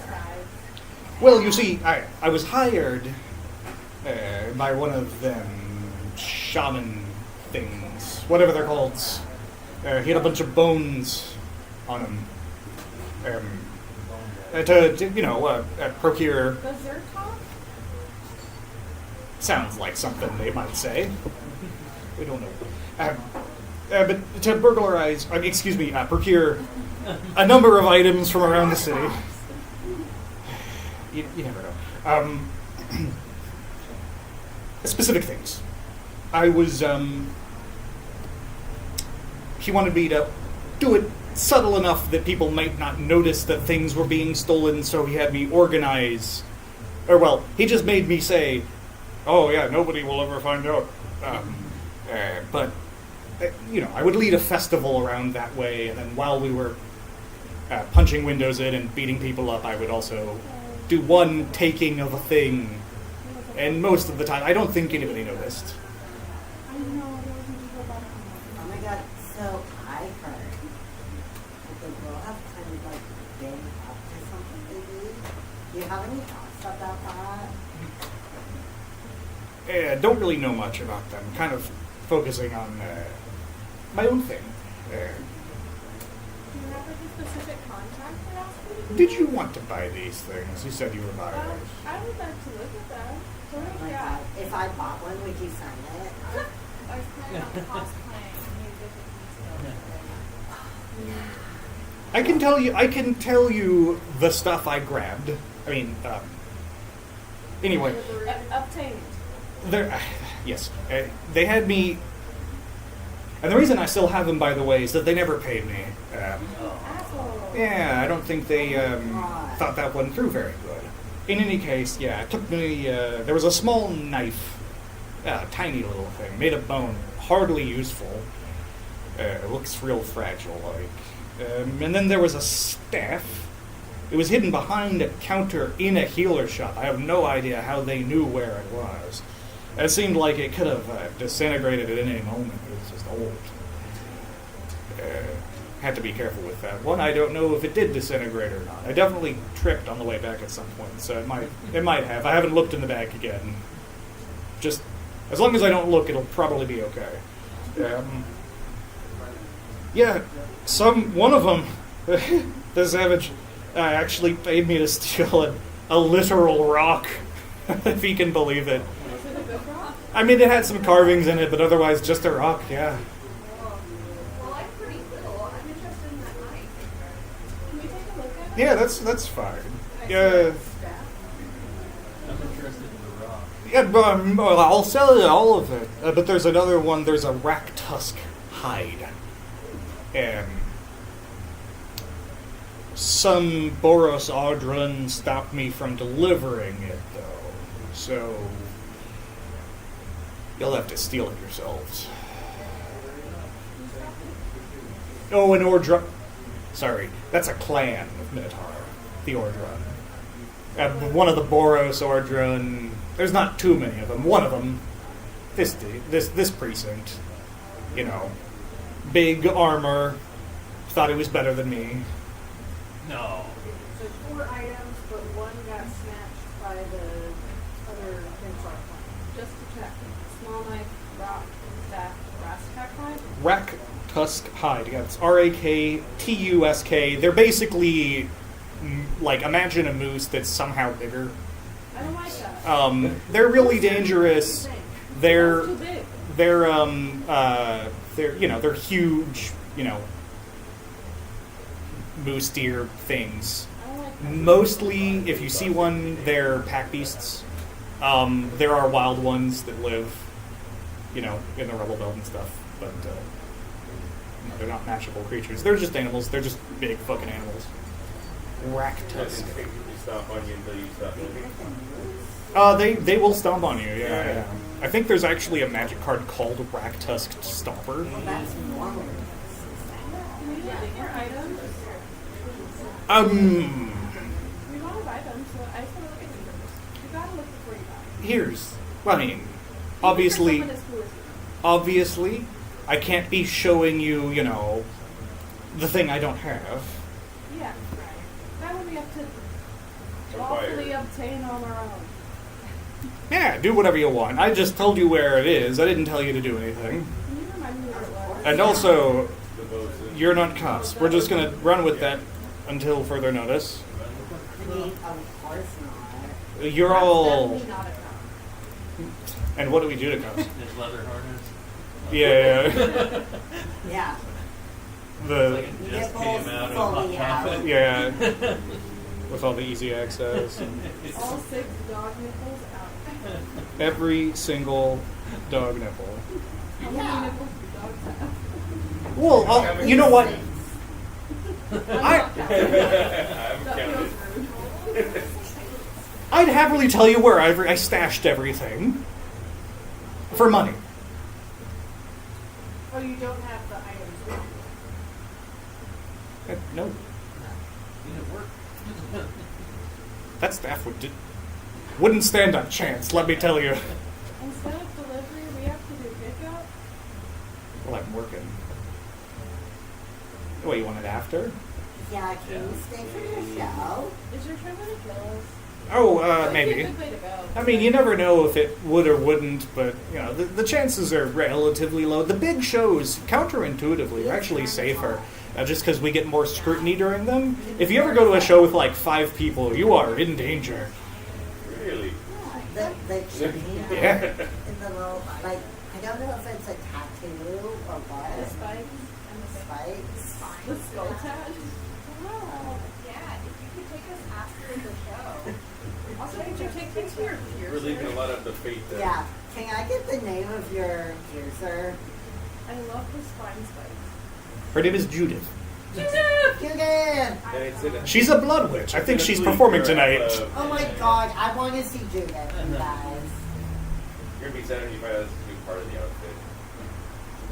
Five. Well, you see, I was hired by one of them shaman things, whatever they're called. He had a bunch of bones on him. To procure. The Zertok? Sounds like something they might say. We don't know. But to burglarize, procure a number of items from around the city. You never know. Specific things. I was, he wanted me to do it subtle enough that people might not notice that things were being stolen, so he had me organize. He just made me say, oh yeah, nobody will ever find out. But I would lead a festival around that way, and then while we were punching windows in and beating people up, I would also do one taking of a thing. And most of the time, I don't think anybody noticed. I know, there wasn't people about it. Oh my god, so I heard that the girl have kind of like been up to something lately. Do you have any thoughts about that? Don't really know much about them. Kind of focusing on my own thing. Do you have like a specific contact that asks you to do Did it? you want to buy these things? You said you were buying those. I would like to look at them. Oh What my do you god, got? if I bought one, would you sign it? I was planning on cosplaying music I can tell you the stuff I grabbed. I mean, anyway, Obtained. yes, they had me, and the reason I still have them, by the way, is that they never paid me. Asshole. Yeah, I don't think they thought that one through very good. In any case, yeah, it took me. There was a small knife, tiny little thing, made of bone, hardly useful. It looks real fragile, like. And then there was a staff. It was hidden behind a counter in a healer shop. I have no idea how they knew where it was. It seemed like it could have disintegrated at any moment. It was just old. Had to be careful with that one. I don't know if it did disintegrate or not. I definitely tripped on the way back at some point, so it might have. I haven't looked in the bag again. Just as long as I don't look, it'll probably be okay. Yeah, one of them, the savage, actually paid me to steal a literal rock, if you can believe it. Was it a good rock? I mean, it had some carvings in it, but otherwise just a rock, yeah. Well, I'm pretty little. I'm interested in that knife. Can we take a look at it? Yeah, that's fine. Can I see Yeah, the staff? I'm interested in the rock. yeah, but, well, I'll sell you all of it. But there's another one, there's a rack tusk hide. Some Boros Audrun stopped me from delivering it, though. So, You'll have to steal it yourselves. Oh, an Ordra. Sorry, that's a clan of Minotaur. The Ordra. One of the Boros Ordra. There's not too many of them. One of them. This precinct. You know, big armor. Thought he was better than me. No. So 4 items, but one got snatched by the other Minotaur clan. Just to check. Small knife, rock, staff, brass tack knife. Rack Tusk Hide. Yeah, it's Raktusk. They're basically like, imagine a moose that's somehow bigger. I don't like that. They're really dangerous. They're Too big. they're they're huge, moose deer things. I don't like that. Mostly, if you see one, they're pack beasts. There are wild ones that live, in the rubble belt and stuff, but they're not matchable creatures. They're just animals. They're just big fucking animals. Rack Tusk. Instinctively stop on you until you stop moving. They will stomp on you. Yeah. I think there's actually a magic card called Rack Tusk Stomper. Well, that's normal. Can we do bigger items? Um, We don't have items, so I just want to look at numbers. You gotta look before you buy. Obviously, Someone as cool as you. obviously, I can't be showing you, the thing I don't have. Yeah, right. That would we have to Acquire. lawfully obtain on our own. Yeah, do whatever you want. I just told you where it is. I didn't tell you to do anything. Can you remind me what it was? And also, The votes in. you're not cops. We're just gonna run with that until further notice. I mean, of course not. You're That's all. definitely not a cop. And what do we do to cops? His leather harness. Yeah, Yeah. the Like it just Nipples came out of fully Hot out. Topic. yeah, with all the easy access. And All 6 dog nipples out. every single dog nipple. How many nipples do dogs have? Well, you know what? I'm I- not counting. I'm That counted. feels rude. I'd happily tell you where I stashed everything. For money. Oh, you don't have the items with you. No. You didn't work. That staff wouldn't stand a chance, let me tell you. Instead of delivery, we have to do pickup. Well, I'm working. What, you want it after? Yeah, can you stay for your show? Is your trip gonna kill us? Oh, That'd be a maybe. good way to go. I mean, you never know if it would or wouldn't, but, the chances are relatively low. The big shows, counterintuitively, are actually safer, just because we get more scrutiny during them. If you ever go to a show with, 5 people, you are in danger. Really? The chain Yeah. in the little, I don't know if it's a tattoo or The what. spikes and the Spikes. The skull tat. Yeah, if you could take us after the show. Also, could you take me to your We're leaving a piercer? lot of the fate there. Yeah. Can I get the name of your piercer? I love the spine spikes. Her name is Judith. Judith! And it's in a, She's a blood witch. I think it's in a she's bleak performing era tonight. of- Oh my god, I want to see Judith, you guys. You're gonna be sad when you find out this is a new part of the outfit.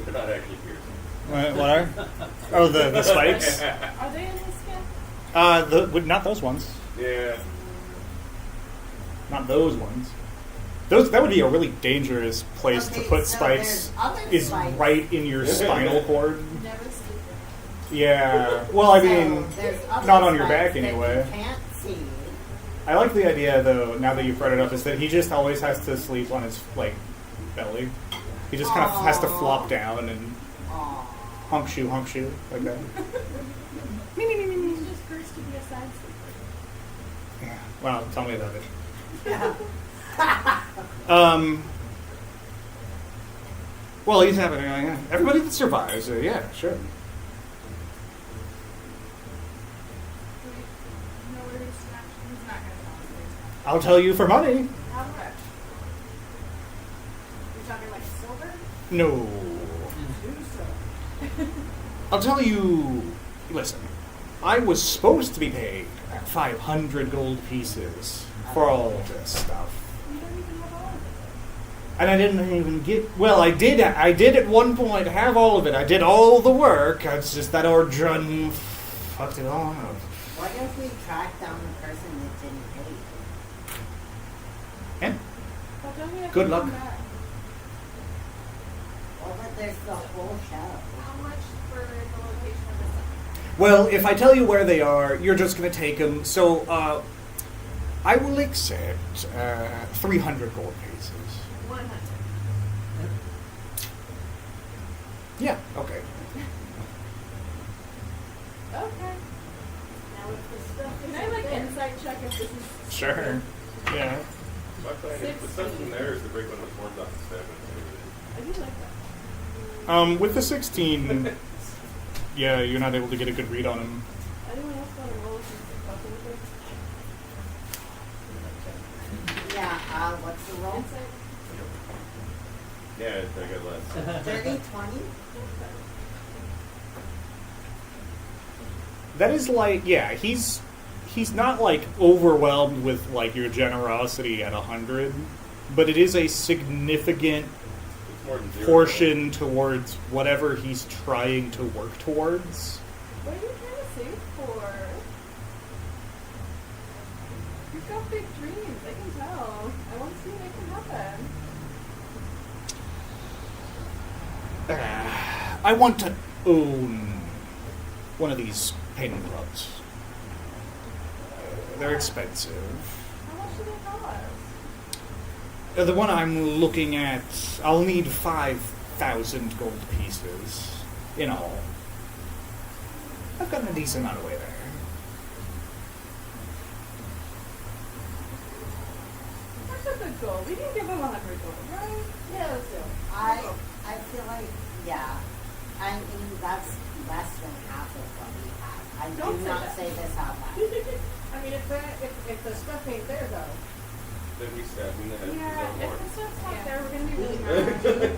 They're not actually piercing. What are? Oh, the spikes? Are they in his skin? Not those ones. Yeah. Not those ones. That would be a really dangerous place to Okay, put so spikes. there's other Is spikes. right in your spinal cord. Never sleep Yeah. Well, I So, mean, there's other not on your spikes back that anyway. You can't see. I like the idea, though. Now that you've brought it up, is that he just always has to sleep on his belly. He just kind of has to Aw. flop down and Aw. honk shoe like that. He's just cursed to be a side sleeper. Yeah. Well, tell me about it. Yeah. Well, he's having everybody that survives. Yeah, sure. Do we know where he's snatched? He's not gonna tell us where he's snatched. I'll tell you for money. How much? You're talking like silver? No. I'll tell you. Listen, I was supposed to be paid 500 gold pieces for all of this stuff. You don't even have all of And I didn't even get. Well, I did. I did at one point have all of it. I did all the work. It's just that Ordrun fucked it all up. What if we track down the person that didn't pay? And But don't we have Good to luck. come back? Well, but there's the whole show. How much for the location of this? well, if I tell you where they are, you're just gonna take them. So I will accept 300 gold pieces. 100. Yeah. Okay. Okay. Now if the stuff Can is I like there. insight check if this is Sure. Yeah. My plan is the stuff from there is to break one of the forms off the step I do like that. With the 16, yeah, you're not able to get a good read on him. Anyone else want to roll since they're fucking with it? Yeah, what's the roll? Insight? Yeah, I got less. 30, 20? That is like, yeah, he's not like overwhelmed with like your generosity at 100, but it is a significant It's more than 0. portion towards whatever he's trying to work towards. What are you trying to save for? You've got big dreams, I can tell. I want to see what can happen. I want to own one of these painting clubs. They're expensive. How much do they cost? The one I'm looking at, I'll need 5,000 gold pieces in all. I've gotten a decent amount of way there. That's a good goal. We can give them 100 gold, right? Yeah, let's do it. I feel like, yeah. I mean, that's less than half of what we have. I Don't do say not that. say this out loud. I mean, if the stuff ain't there though. Then we stab him in the head with Yeah, his own if the stuff's not Yeah. there, we're gonna be We really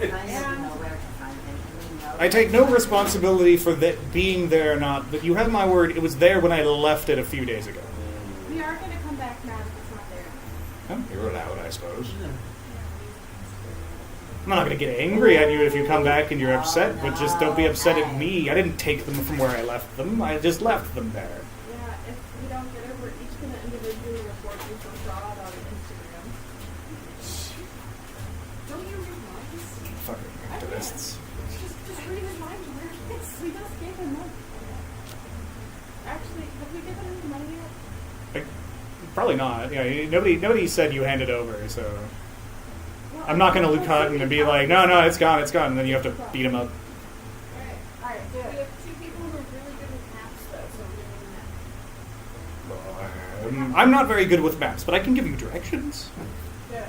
kind mad. of know where to find it. We know I take no responsibility for that being there or not, but you have my word, it was there when I left it a few days ago. We are gonna come back mad if it's not there. Oh, you're allowed, I suppose. I'm not going to get angry at you if you come back and you're upset, but just don't be upset at me. I didn't take them from where I left them. I just left them there. Yeah, if we don't get it, we're each gonna individually report you for fraud on Instagram. Don't you read minds? Fucking activists. Just read his mind. We just gave him money. Actually, have we given him money yet? Probably not. Yeah, nobody said you hand it over, so Well, I'm not going to well, look cut and be like, no, it's gone, and then you have to beat him up. Alright, do We it. have two people who are really good with maps, though, so we're doing that. I'm not very good with maps, but I can give you directions. Do it.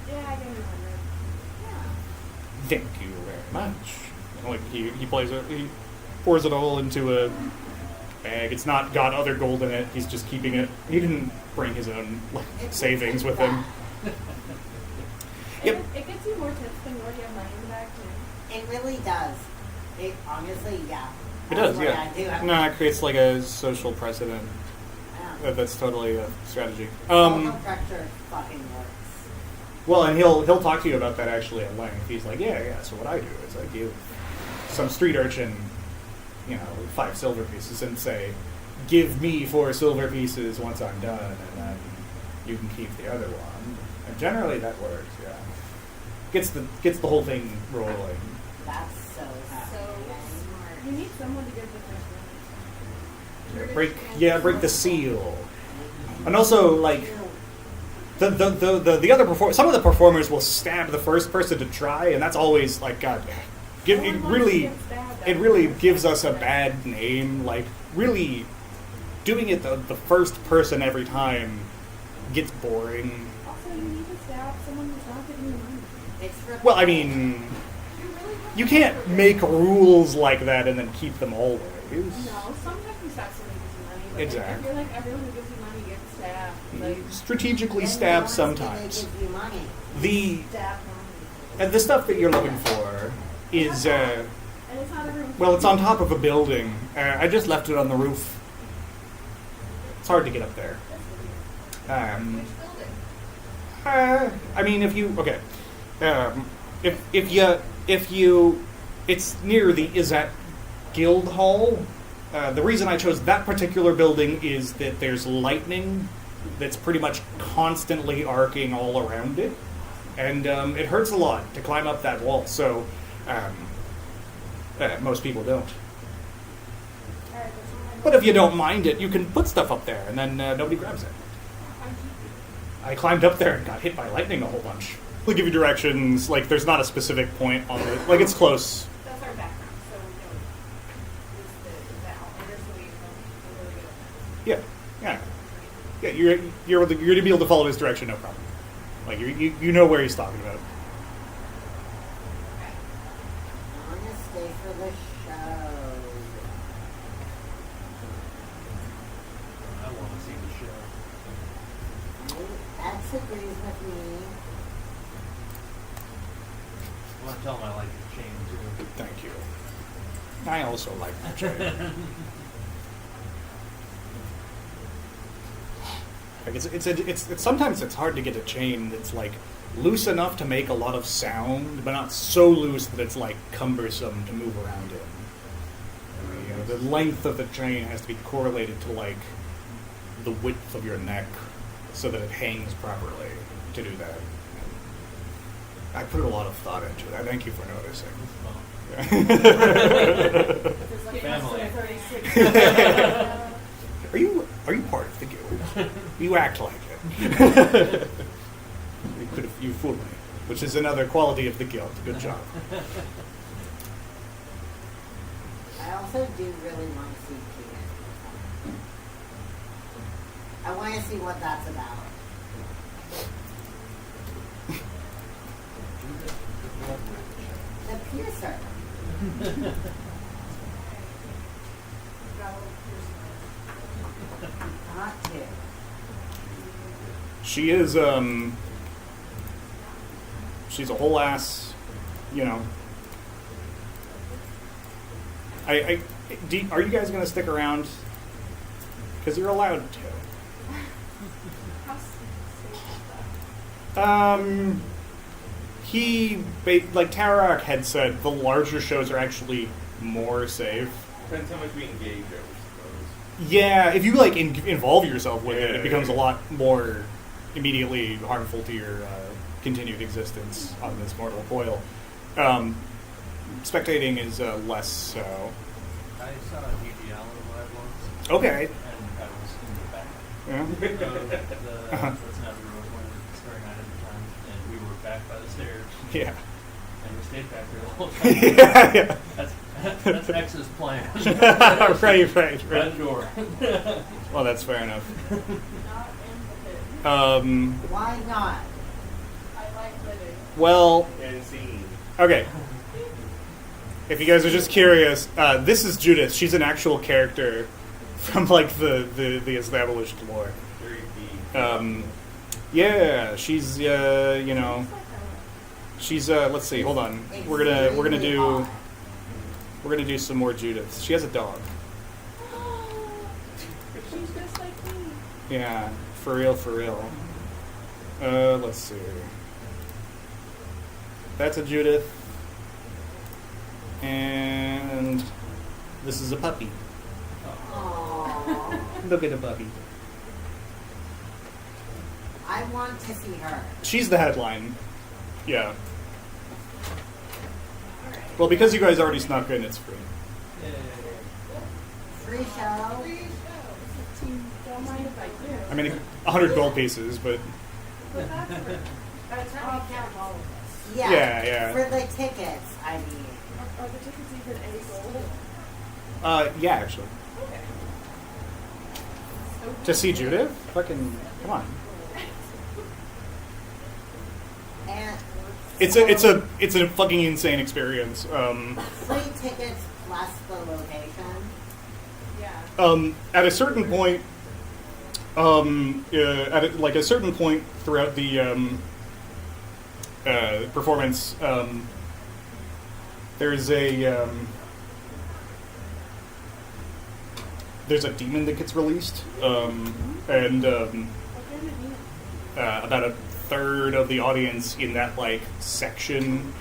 Yeah, I give him 100. Thank you very much. Like he plays it, he pours it all into a bag. It's not got other gold in it. He's just keeping it. He didn't bring his own like, savings with him. Yep. It gets you more tips than what you have money in the bag, too. It really does. It honestly, yeah. It That's does, what yeah. I do. I- No, it creates like a social precedent. Yeah. That's totally a strategy. Social pressure fucking works. Well, and he'll talk to you about that actually at length. He's like, yeah. So what I do is I give some street urchin, 5 silver pieces, and say, give me 4 silver pieces once I'm done, and then you can keep the other one. And generally that works. Yeah, gets the whole thing rolling. That's so smart. You need someone to give the first one. Break the seal. And also, like, the other some of the performers will stab the first person to try, and that's always like, God, it really gives us a bad name. Like, really, doing it the first person every time gets boring. Also, you need to stab someone who's not giving you money. It's Well, I mean, you can't make rules like that and then keep them always. No, sometimes you stab someone who gives you money, but Exactly. I feel like everyone who gives you money gets stabbed. Like, Strategically Then stab honestly, sometimes. They give you money. The stab money. the stuff that you're looking for is And it's not everyone. well, it's on top of a building. I just left it on the roof. It's hard to get up there. Which building? I mean, if you, it's near the Izat Guild Hall. The reason I chose that particular building is that there's lightning that's pretty much constantly arcing all around it, and it hurts a lot to climb up that wall. So most people don't. But if you don't mind it, you can put stuff up there, and then nobody grabs it. I climbed up there and got hit by lightning a whole bunch. We'll give you directions. Like, there's not a specific point on the... Like, it's close. That's our background, so we know the outlander, so we know really good. Yeah. You're to be able to follow his direction, no problem. Like, you know where he's talking about. I want to stay for the show. I want to see the show. X agrees with me. I want to tell him I like his chain too. Thank you. I also like that chain. Like it's sometimes it's hard to get a chain that's like loose enough to make a lot of sound, but not so loose that it's like cumbersome to move around in. You know, the length of the chain has to be correlated to like the width of your neck, so that it hangs properly. To do that, I put a lot of thought into it. I thank you for noticing. It's like Family. 36. Are you part of the guild? You act like it. You fooled me, which is another quality of the guild. Good job. I also do really want to see Peter. I want to see what that's about. The piercer. Got to. She is, she's a whole ass, you know. Are you guys going to stick around? Because you're allowed to. Like Tarak had said, the larger shows are actually more safe. Depends how much we engage, I suppose. Yeah, if you like involve yourself with it, Yeah, it becomes yeah. a lot more immediately harmful to your continued existence on this mortal coil. Spectating is less so. I saw a G.G. Allen live once, Okay. and I was in the back. Yeah. Of the Cincinnati Rose when we were starting out at the time, and we were back by the stairs, Yeah. and we stayed back there the whole time. Yeah. That's X's plan. right. Right door. Well, that's fair enough. Not in the pit. Why not? I like living. Well, And scene. okay. If you guys are just curious, this is Judith. She's an actual character from like the established lore. Very deep. Yeah, she's you know, she's let's see, hold on. We're gonna do some more Judiths. She has a dog. She's just like me. Yeah, for real. Let's see. That's a Judith. And this is a puppy. Aww. Look at the puppy. I want to see her. She's the headline. Yeah. Well, because you guys already snuck in, it's free. Free show. Don't mind if I do. I mean, 100 gold pieces, but But that's for, That's how we count all of us. Yeah. Yeah. For the tickets, I mean. are the tickets even any gold? Yeah, actually. Okay. To see Judith? Fucking, come on. And It's a fucking insane experience. free tickets plus the location. Yeah. At a certain point, at a certain point throughout the performance, there's a demon that gets released, and Okay, neat. about a third of the audience in that like section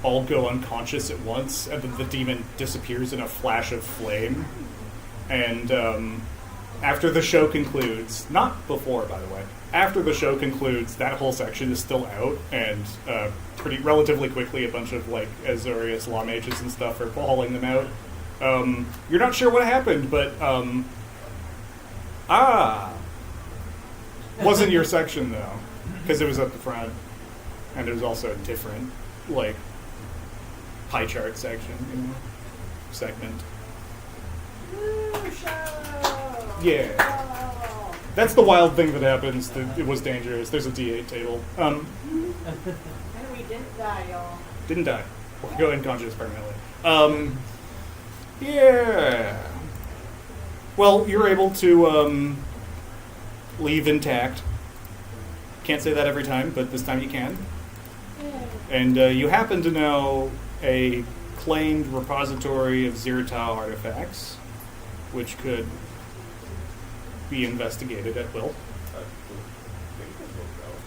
all go unconscious at once, and then the demon disappears in a flash of flame. And after the show concludes, not before, by the way, after the show concludes, that whole section is still out, and pretty relatively quickly, a bunch of like Azorius law mages and stuff are hauling them out. You're not sure what happened, but wasn't your section though, because it was at the front, and it was also a different like pie chart section, you know, segment. Woo, show! Yeah. Oh. That's the wild thing that happens. That it was dangerous. There's a D8 table. And we didn't die, y'all. Didn't die. Or go unconscious permanently. Yeah. Well, you're able to leave intact. Can't say that every time, but this time you can. And you happen to know a claimed repository of Zirtau artifacts, which could be investigated at will.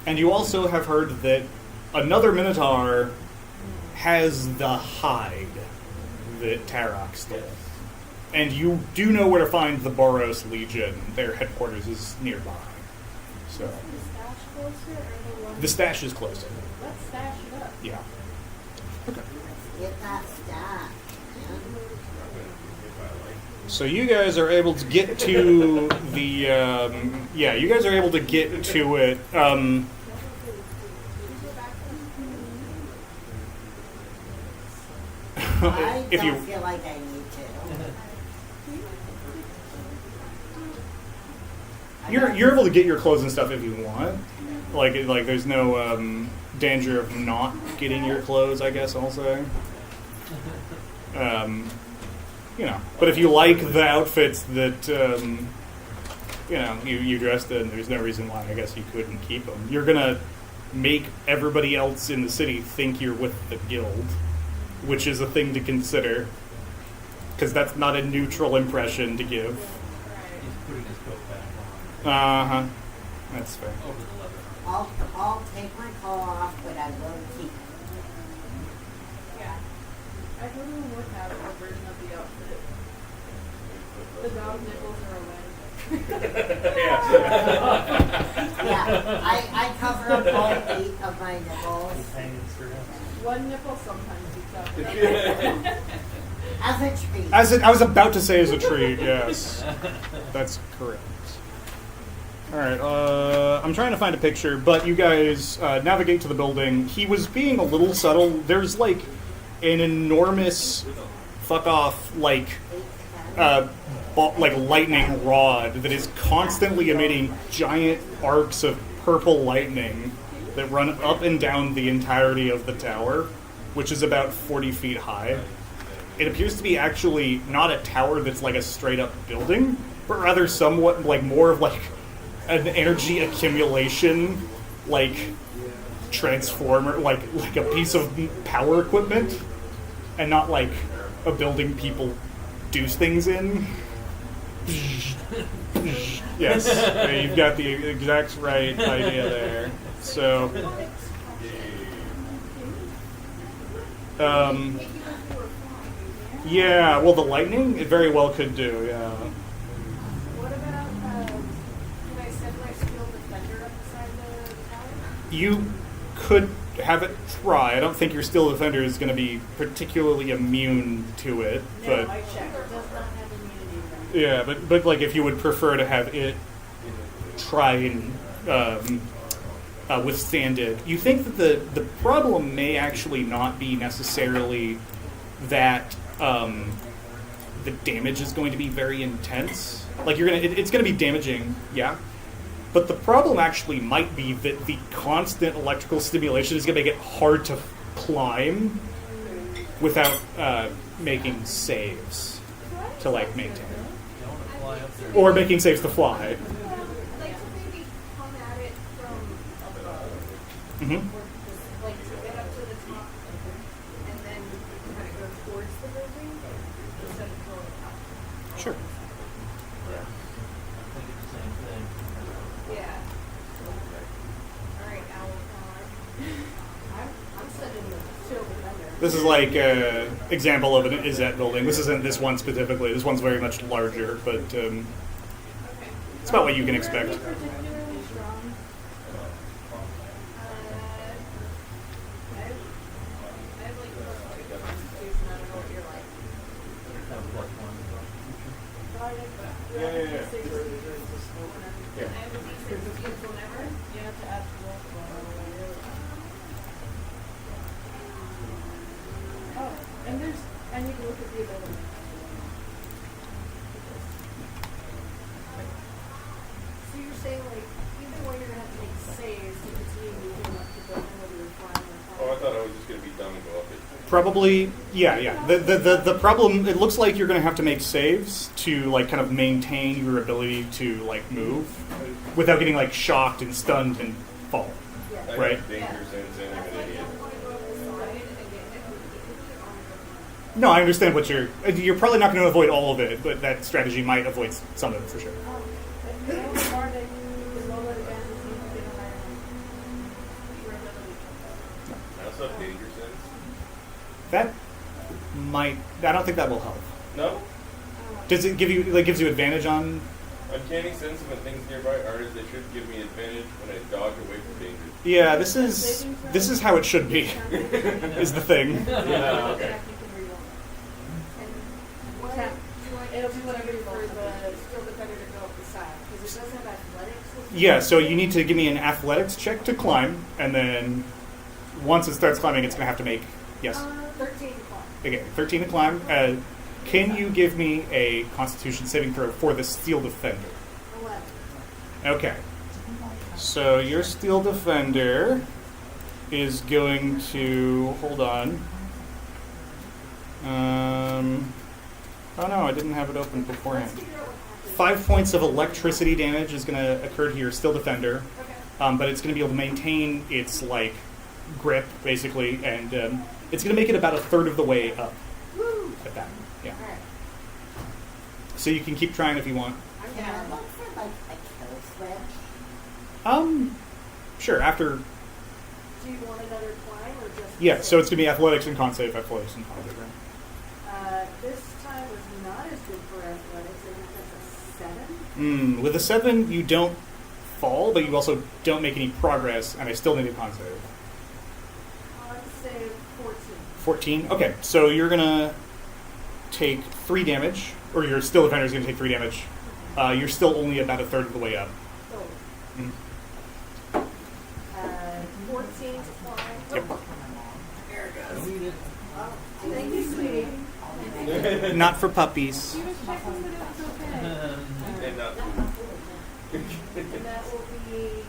And you also have heard that another Minotaur has the hide that Tarok stole. And you do know where to find the Boros Legion. Their headquarters is nearby. So Is the stash closer or the one? the stash is closer. Let's stash it up. Yeah. Get that stack, man. So you guys are able to get to the you guys are able to get to it. I If you don't feel like I need to. you're able to get your clothes and stuff if you want. Like there's no danger of not getting your clothes, I guess I'll say. You know, but if you like the outfits that you dressed in, there's no reason why I guess you couldn't keep them. You're gonna make everybody else in the city think you're with the guild, which is a thing to consider, because that's not a neutral impression to give. He's putting his coat back on That's fair. over the leather. I'll take my call off, but I will keep it. Yeah. I totally would have a version of the outfit. The dog nipples are a win. Yeah, I cover up all 8 of my nipples He's hanging straight up. One nipple sometimes beats out. as a treat. I was about to say as a treat, yes. That's correct. Alright, I'm trying to find a picture, but you guys navigate to the building. He was being a little subtle. There's like an enormous fuck off like lightning rod that is constantly emitting giant arcs of purple lightning that run up and down the entirety of the tower, which is about 40 feet high. It appears to be actually not a tower that's like a straight up building, but rather somewhat like more of like an energy accumulation, like transformer, like a piece of power equipment, and not like a building people do things in. Yes, you've got the exact right idea there. So, yeah, well, the lightning, it very well could do, yeah. What about, can I send my steel defender up the side of the tower? You could have it try. I don't think your Steel Defender is going to be particularly immune to it, but No, I checked. It does not have immunity. yeah, but like if you would prefer to have it try and withstand it, you think that the problem may actually not be necessarily that the damage is going to be very intense. Like it's going to be damaging, yeah. But the problem actually might be that the constant electrical stimulation is going to make it hard to climb without making saves to like maintain it, You don't want to fly up there. or making saves to fly. Like to maybe come at it from above, Hmm. or just like to get up to the top, and then kind of go towards the building instead of going up. Sure. Yeah. I'm thinking the same thing. Yeah. This is like an example of an Izzet building. This isn't this one specifically. This one's very much larger, but it's about what you can expect. Particularly strong. I have like +2 constitution. I don't know what you're like. Have +1. Yeah. I have a D6 whenever. You have to add roll for Oh, and there's, I need to look at the ability. So you're saying like either way you're gonna have to make saves to continue moving up the building whether you're flying or Oh, I thought I was just gonna be dumb and go up it. Probably, yeah. The problem, it looks like you're going to have to make saves to like kind of maintain your ability to like move without getting like shocked and stunned and fall. I Right. have danger sense and I'm an idiot. No, I understand what you're probably not going to avoid all of it, but that strategy might avoid some of it for sure. The only bar that you roll it again is you can get a higher your ability. I also have danger sense. That might, I don't think that will help. No? Does it give you, like, gives you advantage on? Uncanny sense when things nearby are as they should give me advantage when I dodge away from danger. Yeah, this is how it should be, is the thing. Yeah, okay. what Tap. do I It'll get be to whatever do you roll. for the skill defender to go up the side? Because it doesn't have athletics. Yeah, so you need to give me an athletics check to climb, and then once it starts climbing, it's going to have to make, yes, 13 to climb. again, 13 to climb. Can you give me a Constitution saving throw for the Steel Defender? 11. Okay. So your Steel Defender is going to, hold on. Oh no, I didn't have it open beforehand. 5 points of electricity damage is going to occur to your Steel Defender, but it's going to be able to maintain its like grip basically, and it's going to make it about a third of the way up. Woo! At that, yeah. Alright. So you can keep trying if you want. I'm Can I down. look for like a kill switch? Sure. After, Do you want another climb or just? yeah. So it's going to be athletics and con save, athletics and con save, right? This time was not as good for athletics. I think that's a 7. With a 7, you don't fall, but you also don't make any progress, and I still need a con save. Let's say 14. 14. Okay, so you're gonna take 3 damage, or your Steel Defender is gonna take 3 damage. You're still only about a third of the way up. Oh. Mhm. 14 to climb. Yep. Thank you, sweetie. Not for puppies. She was checking that it was okay. And not And that will be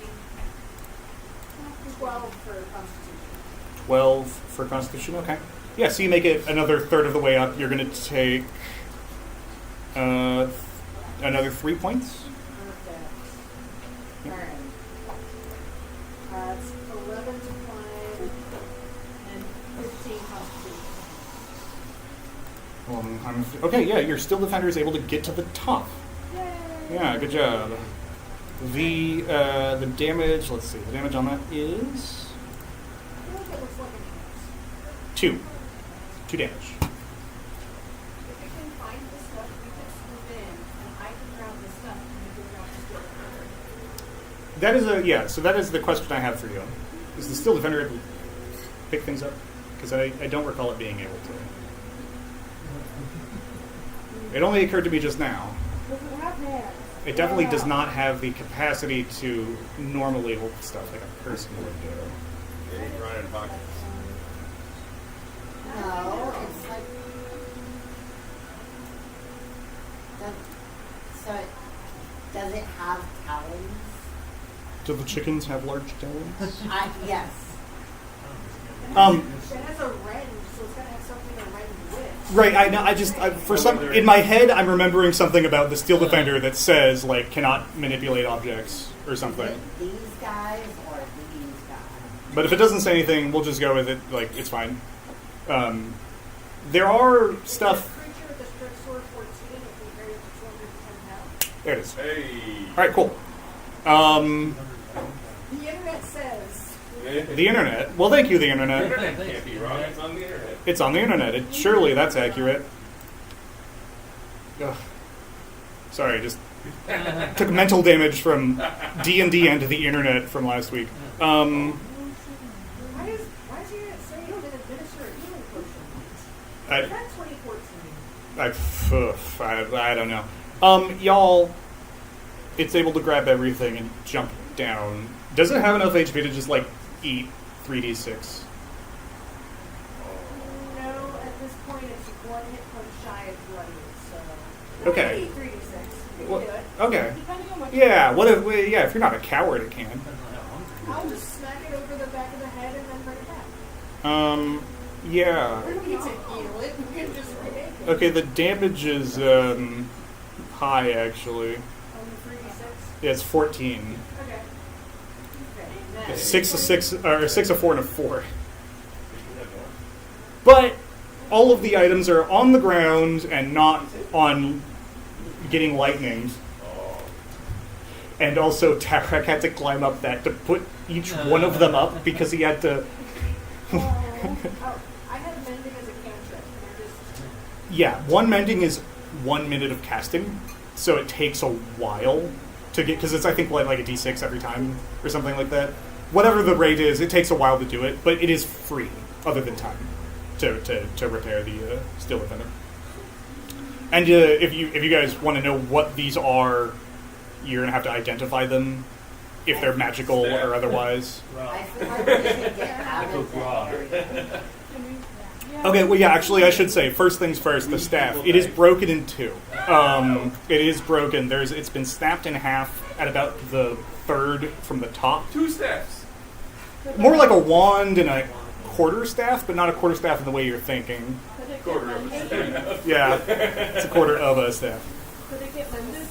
12 for Constitution. 12 for Constitution. Okay. Yeah. So you make it another third of the way up. You're gonna take another 3 points. Perfect. Yep. Alright. It's 11 to climb and 15 Constitution. Okay. Yeah. Your Steel Defender is able to get to the top. Yay! Yeah, good job. The damage, let's see, the damage on that is I feel like it looks like an ant. 2. 2 damage. If you can find the stuff, we can swoop in, and I can grab the stuff, and you can grab the skill defender. That is so that is the question I have for you. Is the Steel Defender able to pick things up? Because I don't recall it being able to. It only occurred to me just now. Does it have hands? It definitely does not have the capacity to normally hold stuff like a person would do. Yeah, he's running in pockets. No, it's like. Does it have talons? Do the chickens have large talons? Yes. It has a rend, so it's gonna have something to rend with. Right, I know. For some in my head, I'm remembering something about the Steel Defender that says like cannot manipulate objects or Is something. it these guys or these guys? But if it doesn't say anything, we'll just go with it. Like it's fine. There are stuff. Creature with a stretch sword 14 if we carry up to 210 pounds. There it is. Hey. All right, cool. The internet says. The internet. Well, thank you, the internet. Internet can't be wrong. It's on the internet. It's on the internet. Surely that's accurate. Ugh. Sorry, just took mental damage from D&D and the internet from last week. Why is he saying you can administer a healing potion? I, Is that 2014? I don't know. Y'all, it's able to grab everything and jump down. Does it have enough HP to just, like, eat 3d6? No, at this point it's 1 hit point shy of bloody, so... Okay. Maybe 3d6. You can Well, do it. okay. Depending on what Yeah, what if, yeah, if you're not a coward, it can. Depends on how hungry. I'll just smack it over the back of the head and then bring it back. Yeah. We don't need to heal it, we can just remake it. Okay, the damage is, high, actually. Only 3d6? Yeah, it's 14. Okay. It's 6 a 4 and a 4. But all of the items are on the ground and not on getting lightninged. And also Tarak had to climb up that to put each one of them up because he had to... Oh, I had mending as a cantrip, and I just... Yeah, one mending is 1 minute of casting, so it takes a while to get, because it's I think like a d6 every time or something like that. Whatever the rate is, it takes a while to do it, but it is free, other than time, to repair the Steel Defender. And if you guys want to know what these are, you're gonna have to identify them, if they're magical or otherwise. I feel like we should get out of that area. Okay, well, yeah, actually, I should say, first things first, the staff. It is broken in two. It is broken. It's been snapped in half at about the third from the top. 2 steps. More like a wand and a quarterstaff, but not a quarterstaff in the way you're thinking. Could it Quarter get of a mended? staff. Yeah, it's a quarter of a staff. Could it get mended?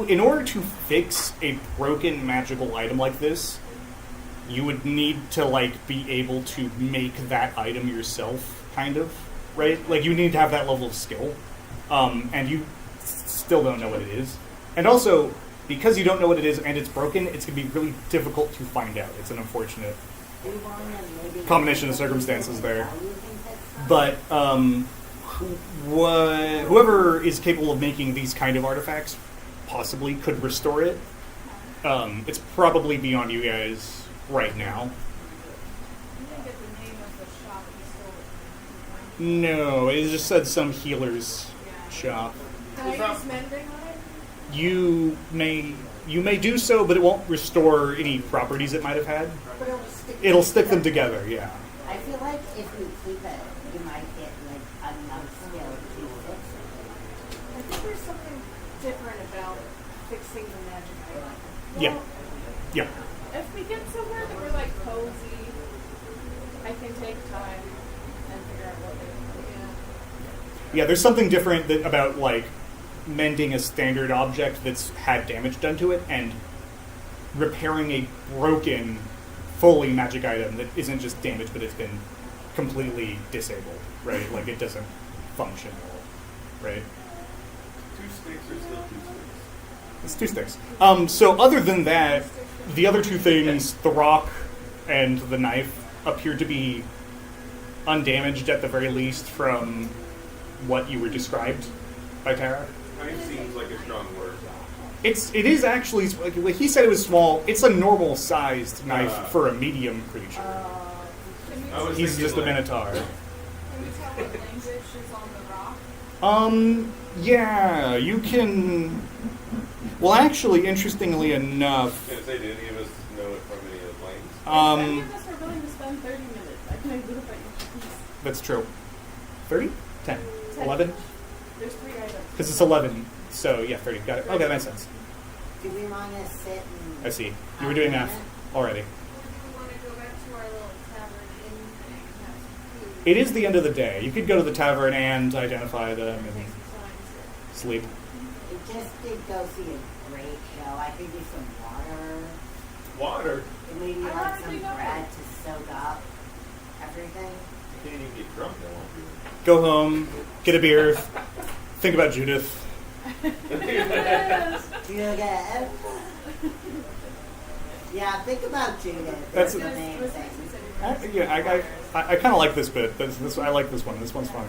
In order to fix a broken magical item like this, you would need to, like, be able to make that item yourself, kind of, right? Like, you need to have that level of skill. And you still don't know what it is. And also, because you don't know what it is and it's broken, it's going to be really difficult to find out. It's an unfortunate We want to maybe combination of circumstances there. value things at But some- whoever is capable of making these kind of artifacts possibly could restore it. It's probably beyond you guys right now. You didn't get the name of the shop you sold it. No, it just said some healer's shop. Can I use mending on it? You may do so, but it won't restore any properties it might have had. But It'll stick them together, yeah. I feel like if we keep it, you might get like enough skill to fix it. I think there's something different about fixing the magic item. Yeah. Yeah. If we get somewhere that we're like cozy, I can take time and figure out what they want. Yeah, there's something different about, like, mending a standard object that's had damage done to it and repairing a broken, fully magic item that isn't just damaged, but it's been completely disabled, right? Like, it doesn't function at all, right? 2 sticks are still 2 sticks. It's 2 sticks. So other than that, the other 2 things, the rock and the knife, appear to be undamaged at the very least from what you were described by Tara. Kind seems like a strong word. It is actually, like he said it was small. It's a normal sized knife for a medium creature. I was He's thinking just a like- minotaur. Can we tell what language is on the rock? Yeah, you can. Well, actually, interestingly I enough, was gonna say, did any of us know it from any of the lanes? If any of us are willing to spend 30 minutes, I can identify each piece. that's true. 30? 10? 11? There's 3 items. Because it's 11, so yeah, 30. Got it. Okay, that makes sense. Do we want to sit and... I see. You were doing math already. We want to go back to our little tavern inn thing and have some food. It is the end of the day. You could go to the tavern and identify them and Take some time to... sleep. We just did go see a great show. I could do some water. Water. And maybe like Ironically, some no. bread to soak up everything. You can't even get drunk, that won't do Go home, get a beer, think about Judith. Judith. Yeah, think about Judith. That's- That's the main thing. Yeah, I kind of like this bit. I like this one. This one's funny.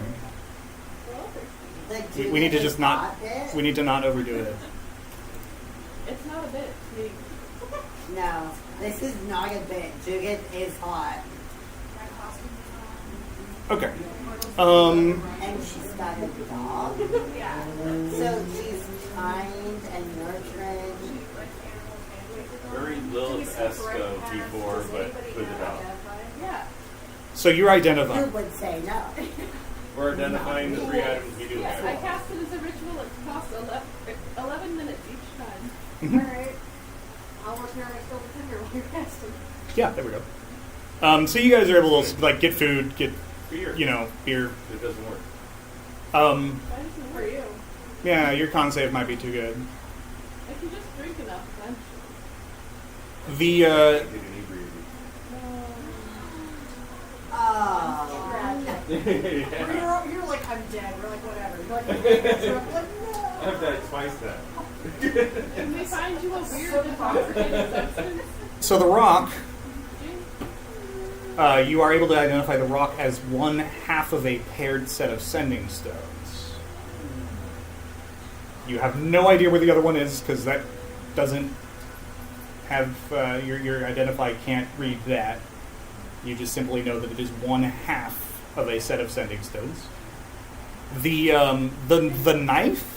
The We need to just not. hot bit? We need to not overdo it. It's not a bit. It's me. No, this is not a bit. Judith is hot. Okay. And she's got a dog. Yeah. So she's kind and nurturing. Very Lilith-esque before, but put it out. Yeah. So you're identifying. You would say no. We're identifying the 3 items we do I have. cast it as a ritual. It costs 11 minutes each time. Alright. I'll repair my silver finger while you're casting. Yeah, there we go. So you guys are able to like get food, get Beer. beer. It doesn't work. Why doesn't it For work? you. Yeah, your con save might be too good. If you just drink enough, then. The Get inebriated. Oh. You're like, I'm dead. We're like, whatever. You're like, you're like, no. I've died twice now. Can we find you a weird intoxicating substance? so the rock. Jane? You are able to identify the rock as one half of a paired set of sending stones. You have no idea where the other one is because that doesn't have your identify can't read that. You just simply know that it is one half of a set of sending stones. The knife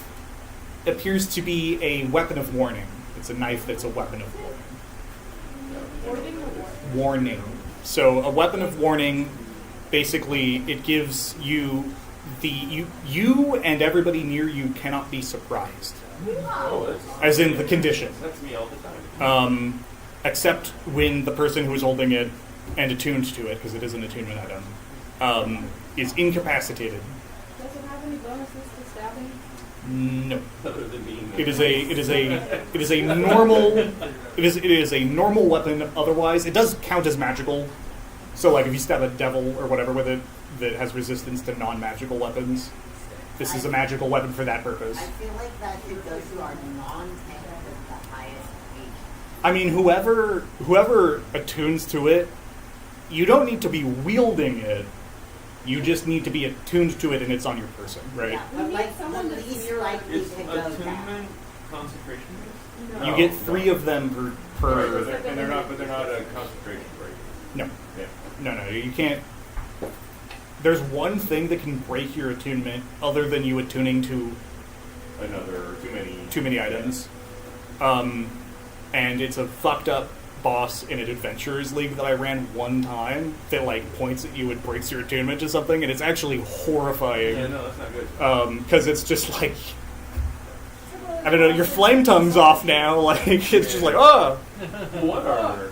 appears to be a weapon of warning. It's a knife that's a weapon of warning. Warning. So a weapon of warning, basically, it gives you you and everybody near you cannot be surprised, Oh, that's, as in the condition, that's me all the time. except when the person who is holding it and attuned to it, because it is an attunement item, is incapacitated. Does it have any bonuses to stabbing? No. Other than being It is a normal weapon. Otherwise, it does count as magical. So, like, if you stab a devil or whatever with it that has resistance to non-magical weapons, this is a magical weapon for that purpose. I feel like that should go to our non-tank with the highest HP. I mean, whoever attunes to it, you don't need to be wielding it. You just need to be attuned to it, and it's on your person, right? Yeah, We but need like someone the that's least near likely Is to go down. attunement concentration based? You get 3 of them per. Right, but they're not a concentration break. No. Yeah. No, you can't. There's one thing that can break your attunement other than you attuning to Another too many items. And it's a fucked up boss in an Adventurers League that I ran one time that like points at you and breaks your attunement to something, and it's actually horrifying. Yeah, no, that's not good. Because it's just like, I don't know, your flame tongue's off now. Like it's just like, oh. What armor?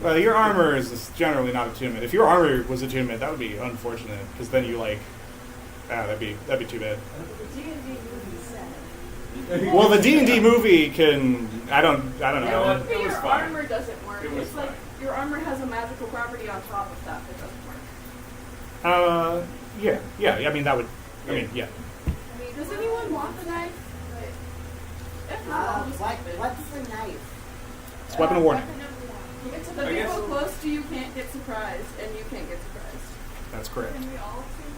Well, your armor is generally not attunement. If your armor was attunement, that would be unfortunate, because then you like, that'd be too bad. The D&D movie said. Well, the D&D movie can, I don't You know know. what? But It was your fine. armor doesn't work. It was It's like fine. your armor has a magical property on top of stuff. It doesn't work. Yeah. I mean, that would, yeah. Does anyone want the knife? If not, I'll just keep it. What's the knife? It's a weapon of warning. The I guess- people close to you can't get surprised, and you can't get surprised. That's correct. Can we all tune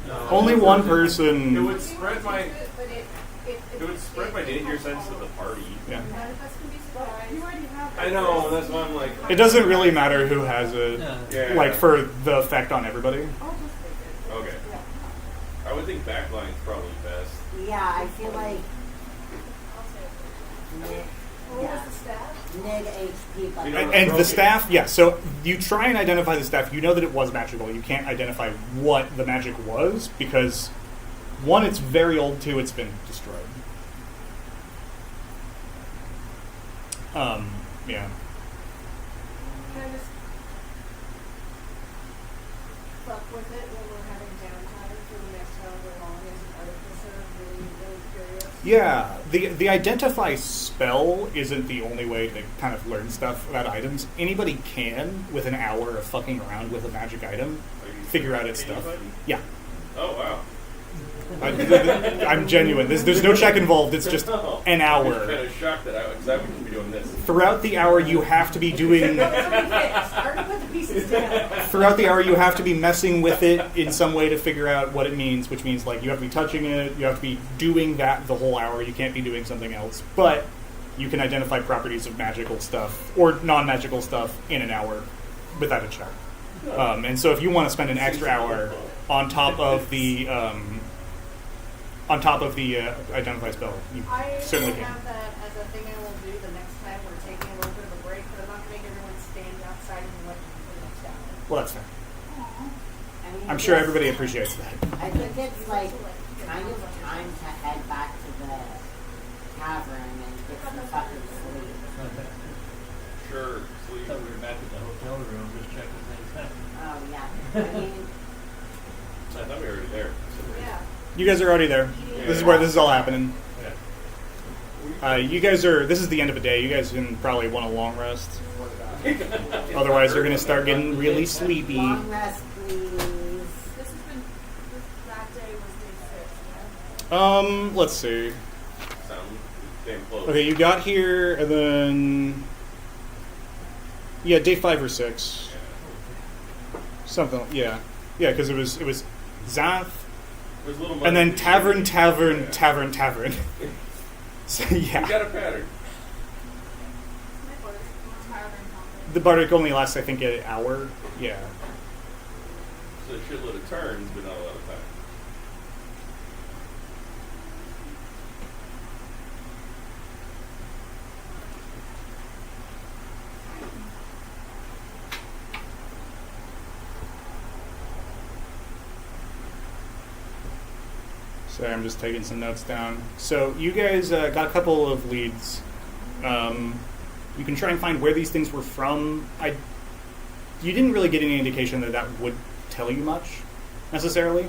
to it? No. Only one It person. would spread my But it would spread my danger sense to the party. Yeah. Manifest can be surprised. You already have I know, that's why I'm like. It doesn't really matter who has it, Yeah. like for the effect on everybody. I'll just take it. Okay. I would think backline's probably best. Yeah, I feel like What was the stat? mid HP, but You know- And the staff, yeah. So you try and identify the staff. You know that it was magical. You can't identify what the magic was because, one, it's very old. Two, it's been destroyed. Yeah. Can I just fuck with it when we're having downtime for the next however long as an artificer? Really, really curious. Yeah. The identify spell isn't the only way to kind of learn stuff about items. Anybody can, with an hour of fucking around with a magic item, Are you figure out its stuff. anybody? Yeah. Oh wow. I'm genuine. There's no check involved. It's just an I'm kind hour. of shocked that I would be doing this. Throughout the hour, you have to be doing. Starting with a piece of throughout the hour, you have to be messing with it in some way to figure out what it means, which means like you have to be touching it, you have to be doing that the whole hour. You can't be doing something else, but you can identify properties of magical stuff or non-magical stuff in an hour without a check. And so, if you want to spend an extra hour on top of the identify spell, you I certainly will can. have that as a thing I will do the next time we're taking a little bit of a break, but I'm not going to make everyone stand outside and let the next hour. Well, that's fair. I mean, I'm sure this- everybody appreciates that. I think it's like kind of time to head back to the tavern and get some fucking sleep. Sure, I sleep. thought we were back at the hotel room just checking things out. Oh yeah. I mean, I thought we were already there. Yeah. You guys are already there. This is where this is all happening. Yeah. You guys are. This is the end of the day. You guys can probably want a long rest. Otherwise, you're gonna start getting really sleepy. long rest, please. That day was day 6, yeah? Let's see. Sound damn close. Okay, you got here, and then day 5 or 6, something. Yeah, because it was Zath, There's a little and then money. tavern. Yeah. So You yeah, got a pattern. the bardic only lasts, I think, an hour. Yeah. So a shitload of turns, but not a lot of time. Sorry, I'm just taking some notes down. So you guys got a couple of leads. You can try and find where these things were from. You didn't really get any indication that would tell you much, necessarily.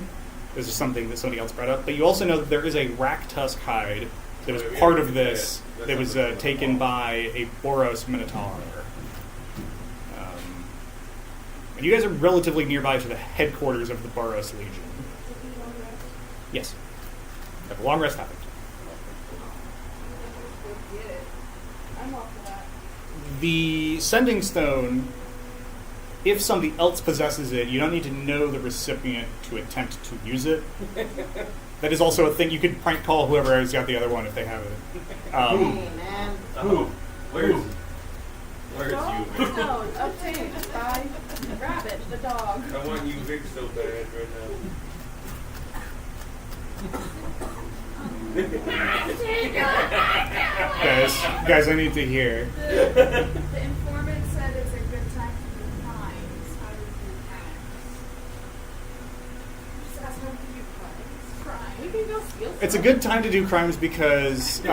This is something that somebody else brought up. But you also know that there is a rack tusk hide that was part of this that was taken by a Boros Minotaur. And you guys are relatively nearby to the headquarters of the Boros Legion. Yes. Have a long rest happened. Get it. I'm off for that. The sending stone, if somebody else possesses it, you don't need to know the recipient to attempt to use it. That is also a thing. You could prank call whoever has got the other one if they have it. Hey man. Who? Where's you? No, obtained by Rabbit, the dog. I want you Vic so bad right now. Guys, I need to hear. The informant said it's a good time to do crimes. How do we do crimes? Just ask how to do crimes. Crime. We can go steal It's a good time to do crimes because, the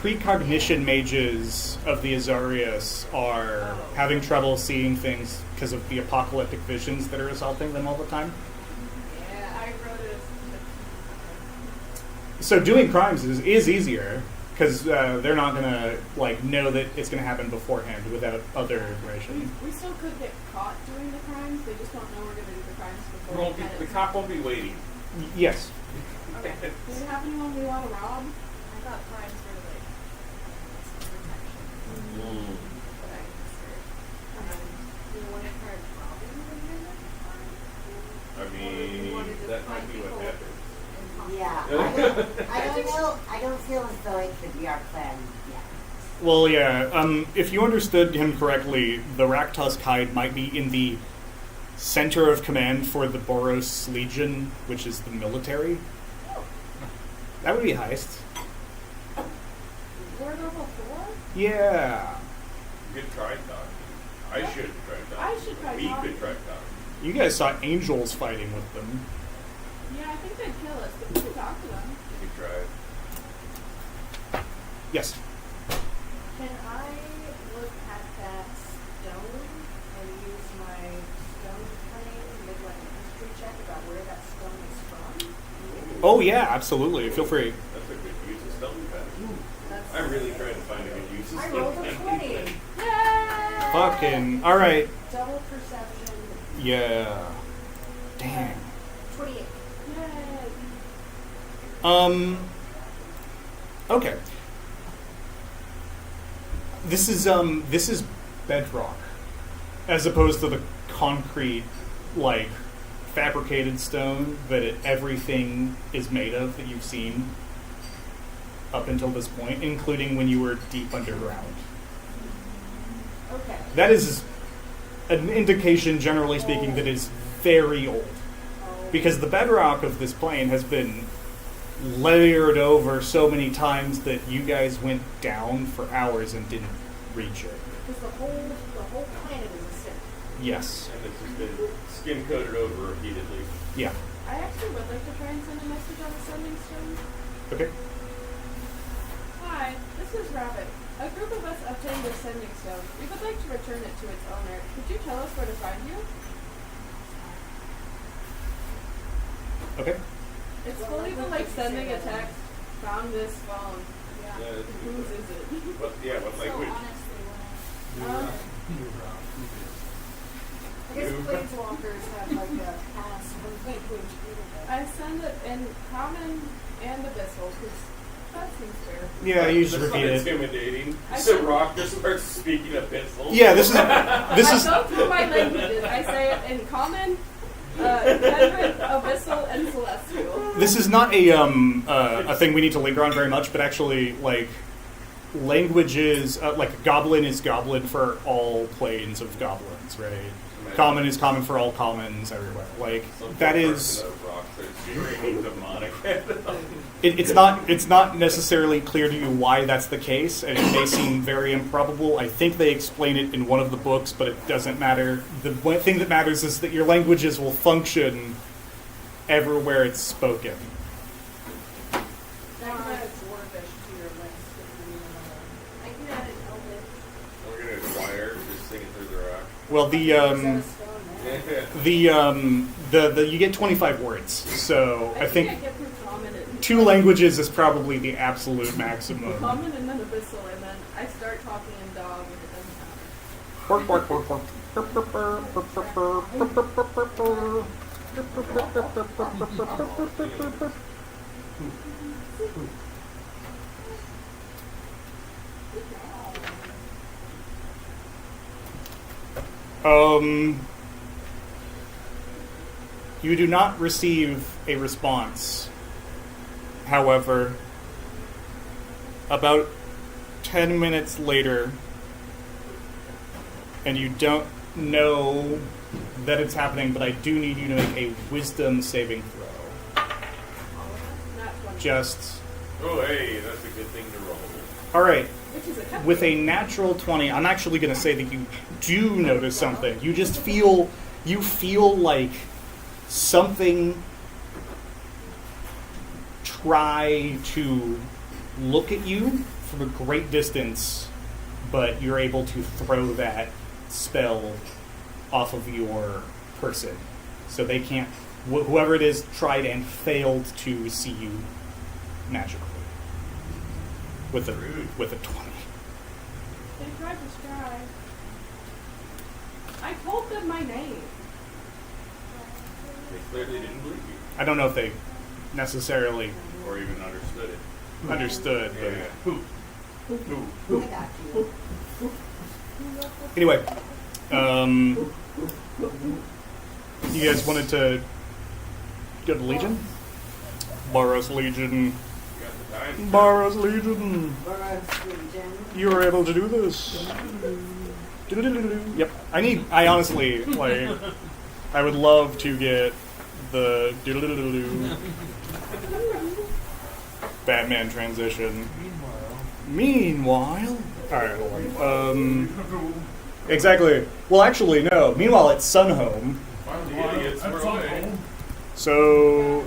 precognition mages of the Azarius are having trouble seeing things because of the apocalyptic visions that are assaulting them all the time. Yeah, I wrote it. So doing crimes is easier because they're not gonna know that it's gonna happen beforehand without other information. We still could get caught doing the crimes. They just don't know we're going to do the crimes before. The cop won't be waiting. Yes. Okay. Does it happen when we want to rob? I thought crimes were like protection. But I misheard. Do you want to try robbing the I mean, that might be what happened. Yeah. I don't feel as though it could be our plan yet. Well, yeah. If you understood him correctly, the Raktusk hide might be in the center of command for the Boros Legion, which is the military. That would be a heist. We're level 4? Yeah. You could try talking. I should try talking. I should try We talking. could try talking. You guys saw angels fighting with them. Yeah, I think they'd kill us, but we could talk to them. You could try. Yes. Can I look at that stone and use my stone training to make like a history check about where that stone is from? Oh, yeah, absolutely. Feel free. That's a good use of stone pen. That's I'm really trying to find a good use of I stone rolled a pen. 20. Yay! Fucking. Alright. Double perception. Yeah. Damn. 28. Yay! Okay. This is bedrock, as opposed to the concrete, like fabricated stone that everything is made of that you've seen up until this point, including when you were deep underground. Okay. That is an indication, generally speaking, that it's very old. Because the bedrock of this plane has been layered over so many times that you guys went down for hours and didn't reach it. Because the whole planet is a sin. Yes. And it's just been skin coated over repeatedly. Yeah. I actually would like to try and send a message on the sending stone. Okay. Hi, this is Rabbit. A group of us obtained a sending stone. We would like to return it to its owner. Could you tell us where to find you? Okay. It's fully like sending a text. Found this phone. Yeah, Yeah. it's- Whose is it? What language? Um, I guess planeswalkers have like a pass from language. I send it in common and abyssal because that seems fair. Yeah, you just That's repeat not it. intimidating. I So can- Rock just starts speaking abyssal. Yeah, this is I go through my languages. I say it in common, Kendrick, abyssal, and celestial. this is not a thing we need to linger on very much, but actually, like, languages, like goblin is goblin for all planes of goblins, right? Common is common for all commons everywhere. Like Some that person is, of Rock starts screaming demonic. it's not necessarily clear to you why that's the case, and it may seem very improbable. I think they explain it in one of the books, but it doesn't matter. The one thing that matters is that your languages will function everywhere it's spoken. I can add dwarvish to your list if you want. I can add an elvish. We're gonna acquire, just sing it through the rock. Well, Is that a stone there? the you get 25 words, so I think I get through common and 2 languages is probably the absolute maximum. common and then abyssal, and then I start talking in dog and it doesn't matter. Bark, bark, bark, bark. You do not receive a response. However, about 10 minutes later, and you don't know that it's happening, but I do need you to make a wisdom saving throw. Not 20. Just, Oh, hey, that's a good thing to roll. alright, Which is a tough with a one. natural 20, I'm actually going to say that you do notice something. You just feel, like something try to look at you from a great distance, but you're able to throw that spell off of your person. So they can't, whoever it is tried and failed to see you magically. With a 20. They tried to scry. I told them my name. They clearly didn't believe you, I don't know if they necessarily or even understood it. understood, but Yeah. I got you. anyway, you guys wanted to go to Legion? Boros Legion. You got the time. Boros Legion. Boros Legion. You were able to do this. Yep. I honestly, like, I would love to get the Batman transition. Meanwhile, alright, hold on. Exactly. Well, actually, no. Meanwhile, it's Sunhome. Finally, idiots, we're away. So,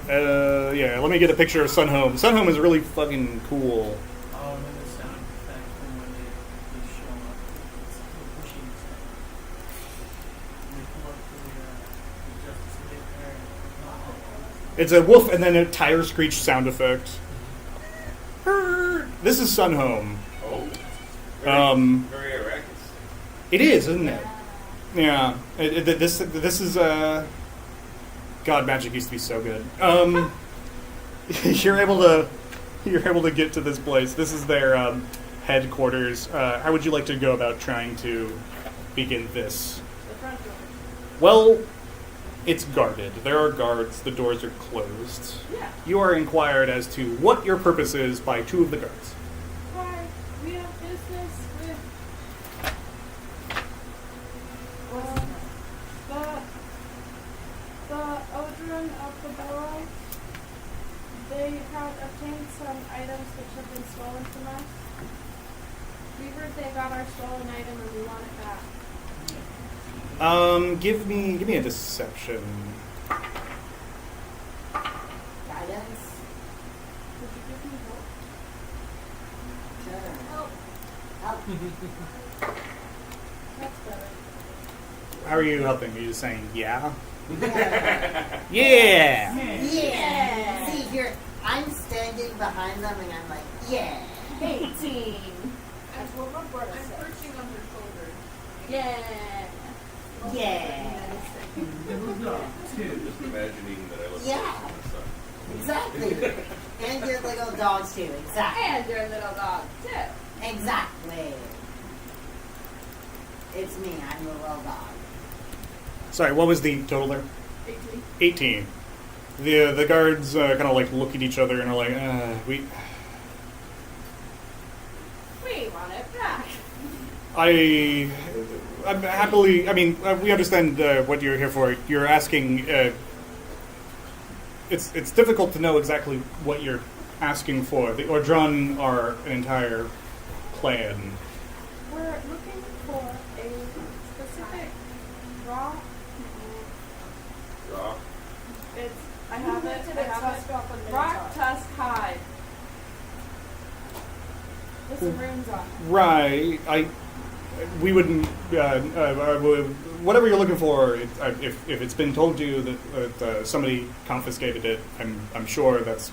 yeah, let me get a picture of Sunhome. Sunhome is really fucking cool. Oh, and then the sound effect from when they show up. It's the pushing sound. And they pull up the Justice League there. It's a wolf and then a tire screech sound effect. This is Sunhome. Oh. Very Arrakis. It is, isn't it? Yeah. This is God, Magic used to be so good. You're able to get to this place. This is their headquarters. How would you like to go about trying to begin this? The front door. Well, it's guarded. There are guards. The doors are closed. Yeah. You are inquired as to what your purpose is by two of the guards. Hi, we have business with the Odrin of the borough. They have obtained some items which have been stolen from us. We heard they got our stolen item and we want it back. Give me a deception. Guidance? Would you give me help? Sure. Help. Help. That's better. How are you helping? Are you just saying yeah? Yeah. Yeah. Yeah. See, here, I'm standing behind them and I'm like, yeah. 18. That's what my brother said. I'm perching on her shoulder. Yeah. Yeah. It was not two. Just imagining that I look Yeah. like my son. Exactly. And your little dogs too. Exactly. And your little dog, too. Exactly. It's me. I'm the little dog. Sorry, what was the total there? 18. 18. The guards kind of like look at each other and are like, we want it back. I'm happily. I mean, we understand what you're here for. You're asking. It's difficult to know exactly what you're asking for. The Ordrun are an entire clan. We're looking for a specific raw. Raw. It's. I have it. Limited I have tusk it. off of the Rock top. tusk hide. With some runes on it. Right. We wouldn't. Whatever you're looking for, if it's been told to you that somebody confiscated it, I'm sure that's.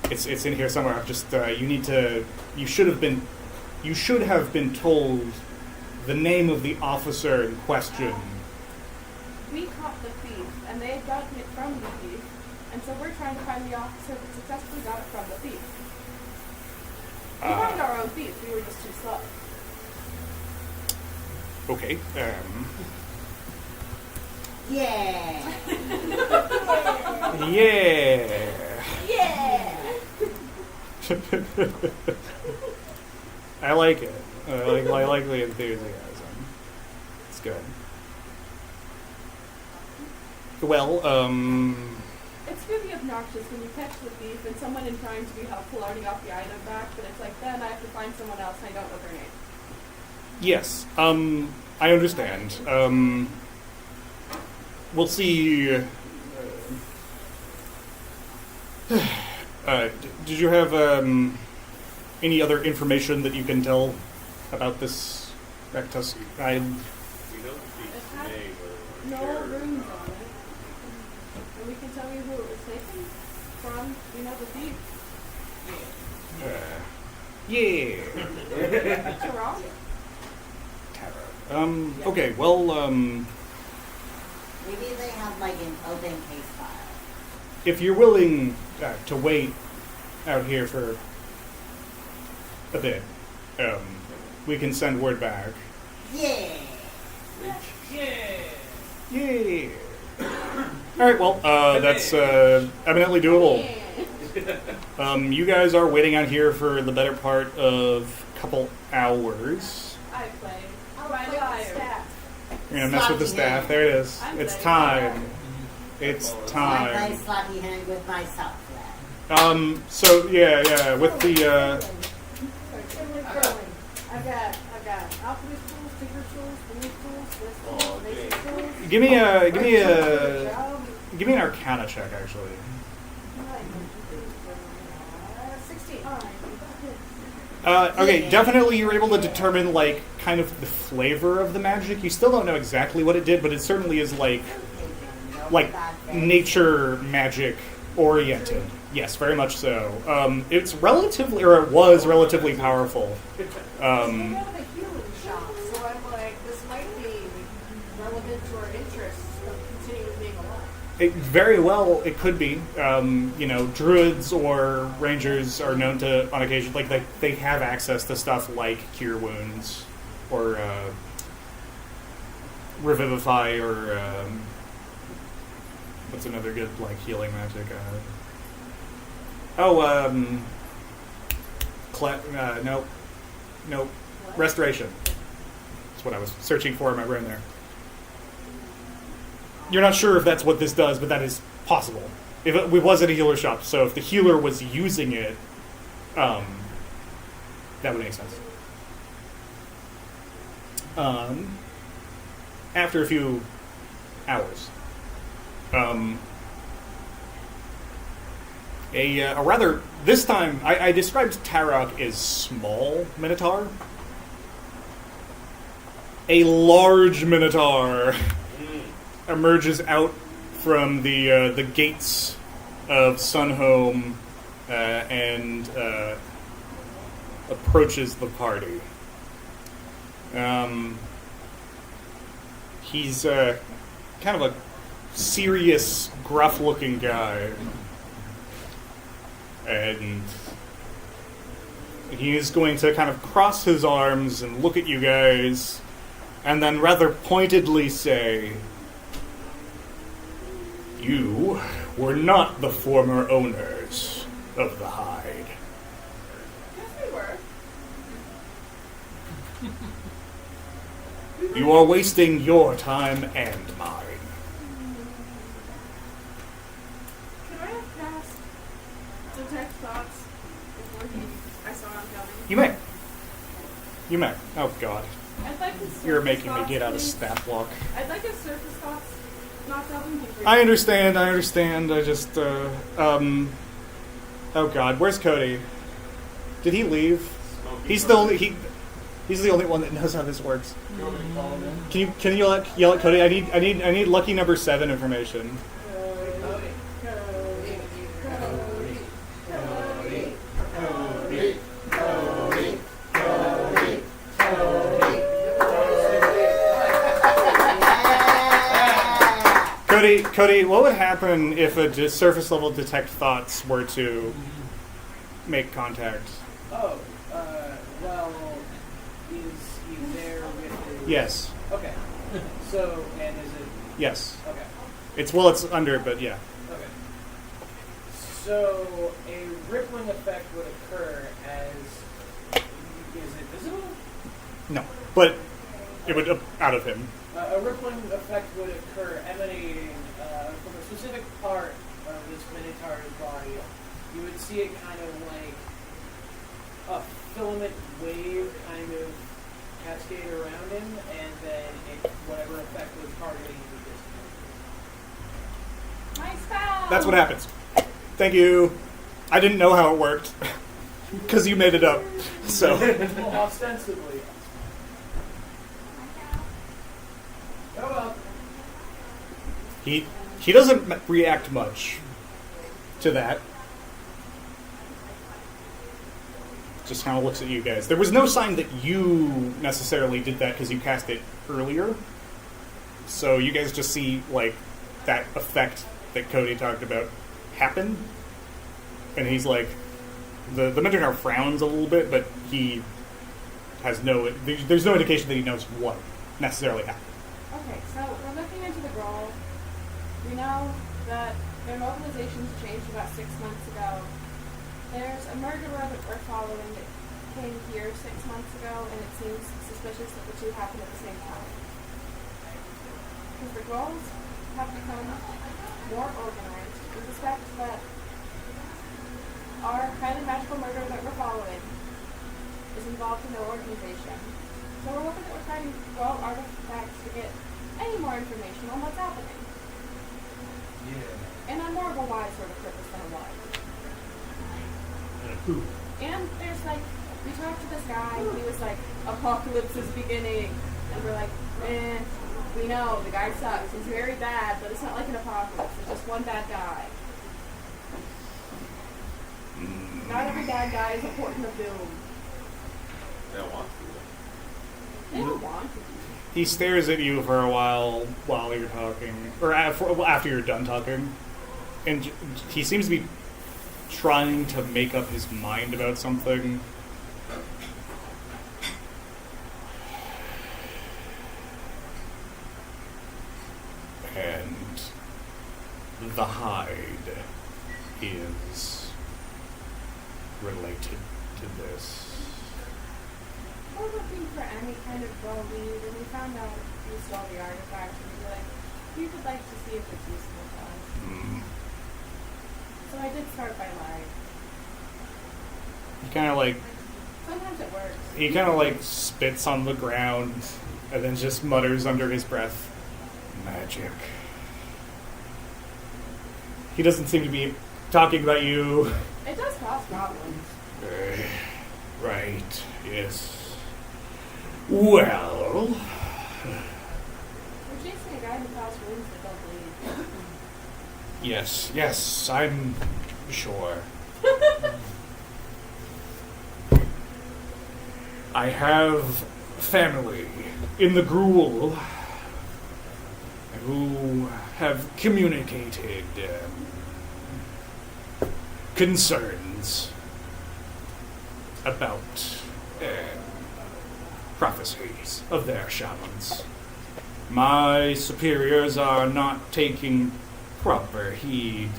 It's in here somewhere. I've just you need to. You should have been told the name of the officer in question. We caught the thief, and they had gotten it from the thief, and so we're trying to find the officer that successfully got it from the thief. We found our own thief. We were just too slow. Okay. Yeah. Yeah. Yeah. I like it. I like the enthusiasm. It's good. Well, It's really obnoxious when you catch the thief and someone in trying to be helpful already got the item back, but it's like then I have to find someone else and I don't know their name. yes. I understand. We'll see. Did you have any other information that you can tell about this Raktus? We know the thief's had name or No share. runes on it. And we can tell you who it was taken from, the thief. Yeah. Tara? Tara. Okay. Well, Maybe they have like an open case file. if you're willing to wait out here for a bit, we can send word back. Yeah. Yay! All right. Well, that's eminently doable. You guys are waiting out here for the better part of a couple hours. I played. I'll By play the fire. staff. You're gonna mess with the staff. There it is. I'm It's ready. time. It's I play time. sloppy hand with myself then. So yeah. With the I got alchemist tools, tinker tools, belief tools, this tools, basic tools. give me an Arcana check actually. 16. Okay, definitely you're able to determine like kind of the flavor of the magic. You still don't know exactly what it did, but it certainly is like nature magic oriented. Yes, very much so. It's relatively, or it was relatively powerful. We have a healing shop, so I'm like, this might be relevant to our interests of continuing being alive. Very well, it could be. Druids or rangers are known to, on occasion, like they have access to stuff like cure wounds or revivify or what's another good like healing magic? Nope. Restoration. That's what I was searching for in my brain there. You're not sure if that's what this does, but that is possible. If it was at a healer shop, so if the healer was using it, that would make sense. After a few hours, a rather, this time, I described Tarok as small Minotaur. A large Minotaur emerges out from the gates of Sunhome and approaches the party. He's kind of a serious, gruff-looking guy. And he is going to kind of cross his arms and look at you guys, and then rather pointedly say, "You were not the former owners of the hide. Yes, we were. You are wasting your time and mine." Can I have cast detect thoughts before I saw him coming? You may. You may. Oh, God. I'd like his surface You're making me thoughts, get out of please. stat block. I'd like his surface thoughts knocked out and debriefed. I understand. I just, oh, God. Where's Cody? Did he leave? He's the only one that knows how this works. Can you yell at Cody? I need lucky number 7 information. Cody, what would happen if a surface level detect thoughts were to make contact? Oh, well, is he there with his... Yes. Okay. So, and is it... Yes. Okay. It's under, but yeah. Okay. So, a rippling effect would occur as... Is it visible? No, but it would out of him. A rippling effect would occur emanating from a specific part of this Minotaur's body. You would see it kind of like a filament wave kind of cascade around him, and then whatever effect was targeting would disappear. My spell! That's what happens. Thank you. I didn't know how it worked because you made it up. So Well, ostensibly. Oh well. he doesn't react much to that. Just kind of looks at you guys. There was no sign that you necessarily did that because you cast it earlier. So you guys just see like that effect that Cody talked about happen, and he's like, the Minotaur frowns a little bit, but he has there's no indication that he knows what necessarily happened. Okay, so we're looking into the Growl. We know that their mobilizations changed about 6 months ago. There's a murderer that we're following that came here 6 months ago, and it seems suspicious that the two happened at the same time. Because the Growls have become more organized. We suspect that our highly magical murderer that we're following is involved in their organization. So we're looking at finding Growl artifacts to get any more information on what's happening. Yeah. And on more of a why sort of purpose than a why. And a poop. And there's like, we talked to this guy, and he was like, apocalypse is beginning. And we're like, we know, the guy sucks. He's very bad, but it's not like an apocalypse. It's just one bad guy. Not every bad guy is a portent of doom. They don't want to. They don't want to. He stares at you for a while you're talking, or after you're done talking, and he seems to be trying to make up his mind about something. related to this. We're looking for any kind of raw lead, and we found out we saw the artifact, and we were like, we would like to see if it's useful to us. Mm. So I did start by lying. He kind of like Sometimes it works. he kind of like spits on the ground and then just mutters under his breath, "Magic." He doesn't seem to be talking about you. It does cause problems. Right. Yes. Well. We're chasing a guy who caused wounds that don't bleed. Yes. Yes. I'm sure. I have family in the Gruul who have communicated concerns about prophecies of their shamans. My superiors are not taking proper heed,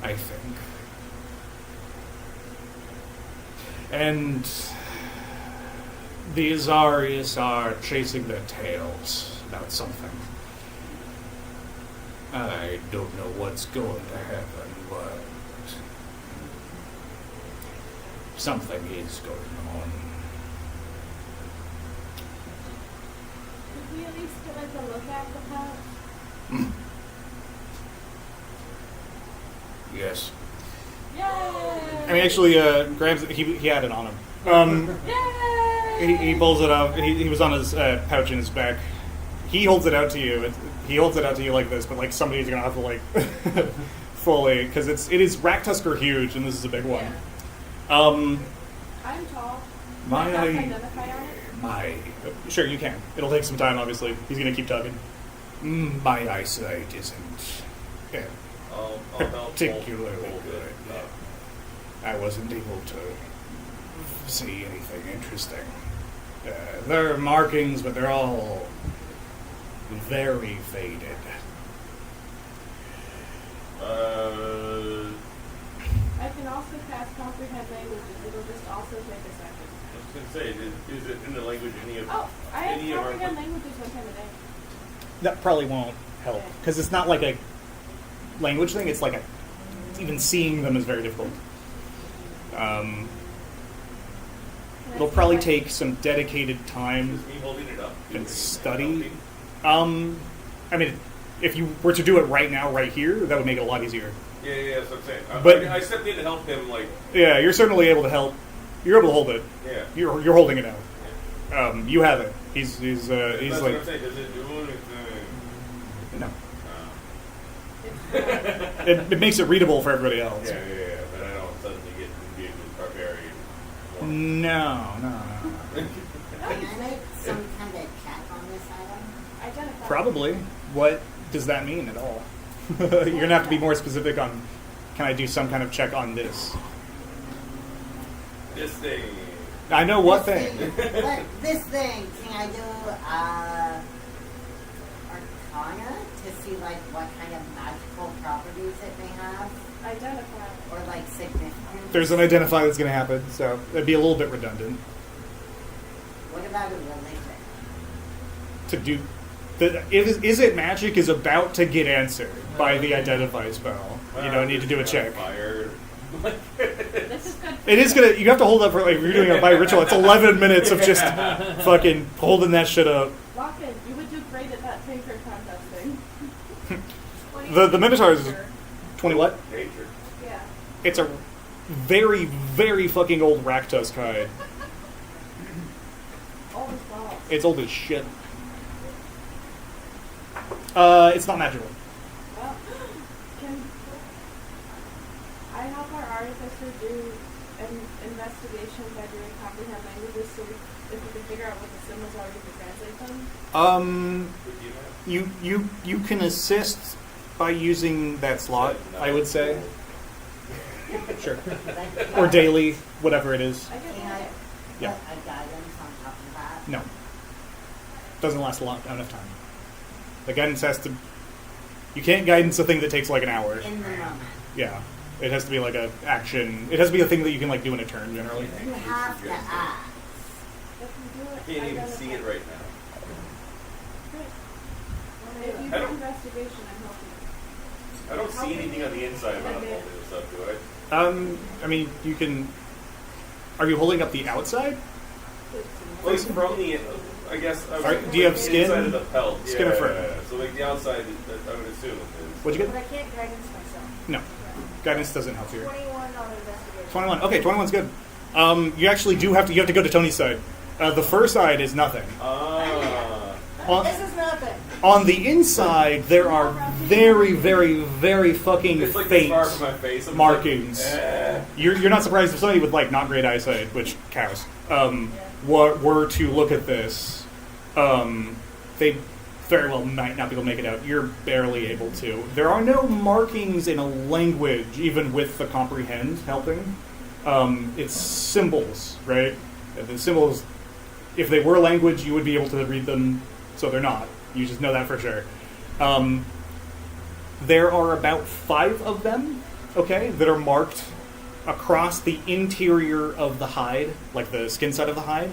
I think. And the Azarius are chasing their tails about something. I don't know what's going to happen, but something is going on. Did we at least get like a look at the pouch? Yes. Yay! I mean, actually, grabs it. He had it on him. Yay! He pulls it up. He was on his pouch in his back. He holds it out to you. He holds it out to you like this, but like somebody's gonna have to like fully, because it is Raktusker huge, and this is a big one. I'm tall. My Can I identify on it? my sure you can. It'll take some time, obviously. He's gonna keep talking. My eyesight isn't I'll help particularly hold good. it up. I wasn't able to see anything interesting. There are markings, but they're all very faded. I can also cast comprehend languages. It'll just also take a second. I was gonna say, is it in the language any of Oh, I any have of our comprehend languages one time a day. That probably won't help, because it's not like a language thing. It's like even seeing them is very difficult. Can I It'll see probably what- take some dedicated time Is me holding it up? and Is it study. helping? I mean, if you were to do it right now, right here, that would make it a lot easier. Yeah, that's what I'm saying. But- I stepped in to help him, like, Yeah, you're certainly able to help. You're able to hold it. yeah. You're holding it out. You have it. He's That's what like I'm saying. Does it do anything? no. Uh, It makes it readable for everybody else. yeah. But I don't suddenly get engaged with barbarian. No. Can I make some kind of check on this item? Identify. Probably. What does that mean at all? You're gonna have to be more specific on. Can I do some kind of check on this? This thing. I know what This thing. This thing, can I do Arcana to see like what kind of magical properties it may have, Identify. or like significance? There's an identify that's gonna happen, so it'd be a little bit redundant What about a religion? to do. Is it magic is about to get answered by the identify spell. You don't need to do a check. Fire. This is good. It is gonna. You have to hold up for like if you're doing a by ritual. It's 11 minutes of just fucking holding that shit up. Lock-in, you would do great at that tinker contest thing. The Minotaur is 20 what? Nature. Yeah. It's a very, very fucking old Raktusk hide. All the balls. It's old as shit. It's not magical. Well, can I help our artificer do an investigation by doing comprehend languages so if we can figure out what the symbols are, we can translate them? You can assist by using that slot. I would say. Sure. Or daily, whatever it is. I get Can I that. Yeah. put a guidance on top of that? No. Doesn't last enough time. The guidance has to. You can't guidance a thing that takes like an hour. In the moment. Yeah. It has to be like a action. It has to be a thing that you can like do in a turn generally. You have to ask. If you do it, I can't even identify. see it right now. If you I do don't- investigation, I'm helping. I don't see anything on the inside of Okay. all this stuff, do I? I mean, you can. Are you holding up the outside? Like from the, I guess. I Alright, do you have the skin? Inside of the pelt. Skin or yeah, fur? yeah, yeah. So like the outside, I would assume is. What'd you But get? I can't guidance myself. No, guidance doesn't help you. 21 on investigation. 21. Okay, 21's good. You actually do have to. You have to go to Tony's side. The fur side is nothing. On, This is nothing. on the inside, there are very, very, very fucking It's like this faint far from my face. I'm markings. Like, eh. You're not surprised if somebody with like not great eyesight, which cows, were to look at this, they very well might not be able to make it out. You're barely able to. There are no markings in a language, even with the comprehend helping. It's symbols, right? The symbols, if they were language, you would be able to read them. So they're not. You just know that for sure. There are about 5 of them, okay, that are marked across the interior of the hide, like the skin side of the hide,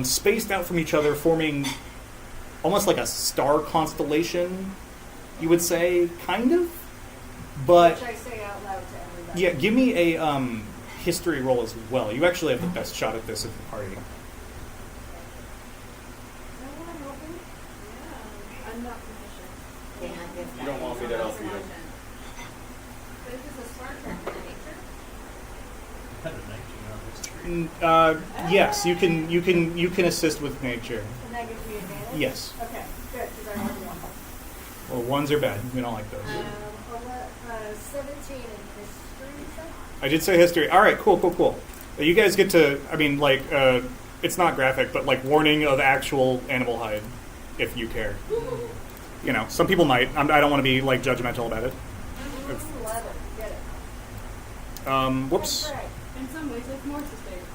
spaced out from each other, forming almost like a star constellation, you would say, kind of. But Which I say out loud to everybody. yeah, give me a history roll as well. You actually have the best shot at this of the party. I'm not proficient. Can't give You don't want me to help you. This is a Star Trek in nature. I had a 19 on history. Yes, you can assist with nature. And that gives me advantage? Yes. Okay, good, because I already want one. Well, ones are bad. We don't like those. 17 in history, you said? I did say history. All right, cool. You guys get to. I mean, like, it's not graphic, but like warning of actual animal hide, if you care. You know, some people might. I don't want to be like judgmental about it. 11, get it. Whoops. That's right. In some ways, it's more sustainable.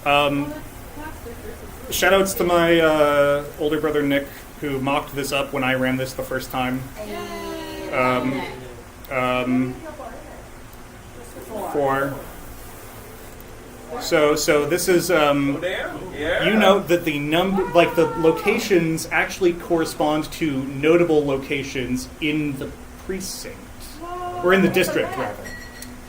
Um, Well, that's different. shoutouts to my older brother Nick, who mocked this up when I ran this the first time. Um, um, 4. So this is Oh damn! Yeah. you note that the like the locations actually correspond to notable locations in the precinct or in the district rather.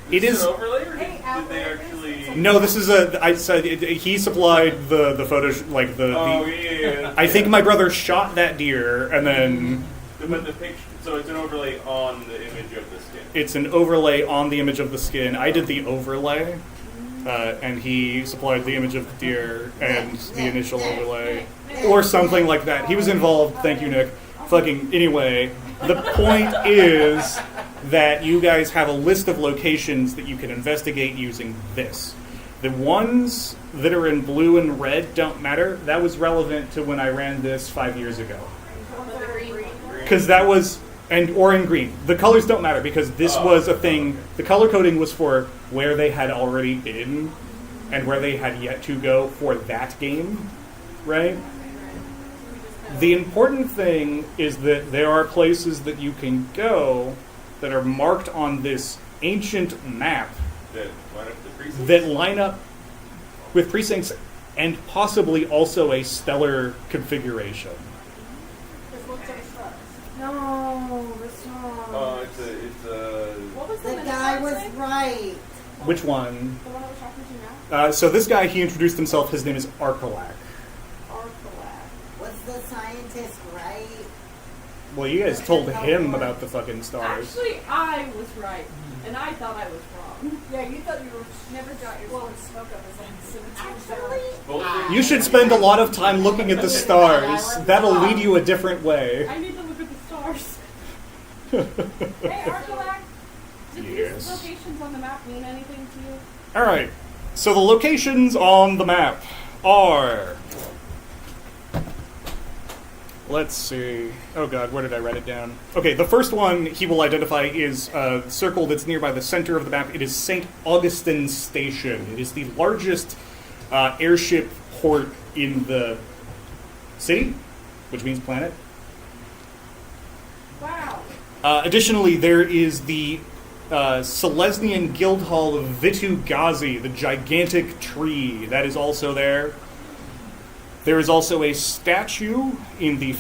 It Is is it an overlay, or Hey, did they Albert, actually? no. This is a. I said he supplied the photo like the. Oh the yeah. I think my brother shot that deer and then But the picture, so it's an overlay on the image of the skin. it's an overlay on the image of the skin. I did the overlay, and he supplied the image of the deer and the initial overlay, or something like that. He was involved. Thank you, Nick. Fucking anyway. The point is that you guys have a list of locations that you can investigate using this. The ones that are in blue and red don't matter. That was relevant to when I ran this 5 years ago. But the green one. Because that was, or in green. The colors don't matter because this was a thing. The color coding was for where they had already been and where they had yet to go for that game, right? The important thing is that there are places that you can go that are marked on this ancient map That line up the precincts. that line up with precincts and possibly also a stellar configuration. Just look to the stars. No, it's not. It's a. What was the The Minotaur guy was thing? right. Which one? The one I was talking to now? So this guy, he introduced himself. His name is Arkalak. Arcalak. Was the scientist right? Well, you guys told him about the fucking stars. Actually, I was right, and I thought I was wrong. Yeah, you thought you were never got your phone smoke up as a 17 You should spend a lot of time looking at the stars. That'll lead you a different way. I need to look at the stars. Hey, Arcalak, did Yes. these locations on the map mean anything to you? All right. So the locations on the map are. Let's see. Oh god, where did I write it down? Okay, the first one he will identify is a circle that's nearby the center of the map. It is St. Augustine Station. It is the largest airship port in the city, which means planet. Wow. Additionally, there is the Selesnian Guildhall of Vitu-Ghazi, the gigantic tree that is also there. There is also a statue in the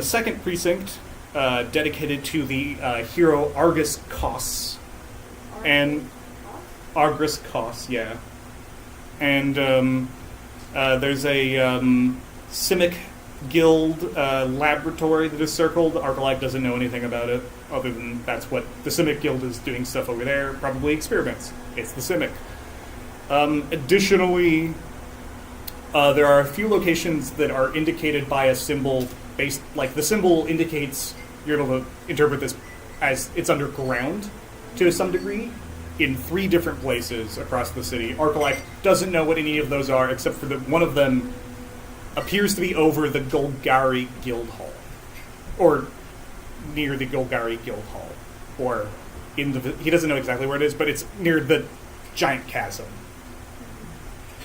second precinct dedicated to the hero Argus Kos. And Argus Kos, yeah. And there's a Simic Guild laboratory that is circled. Arcalite doesn't know anything about it, other than that's what the Simic Guild is doing stuff over there, probably experiments. It's the Simic. Additionally, there are a few locations that are indicated by a symbol based, like the symbol indicates, you're able to interpret this as it's underground to some degree in 3 different places across the city. Arcalite doesn't know what any of those are, except for that one of them appears to be over the Golgari Guildhall, or near the Golgari Guildhall, or in the. He doesn't know exactly where it is, but it's near the giant chasm.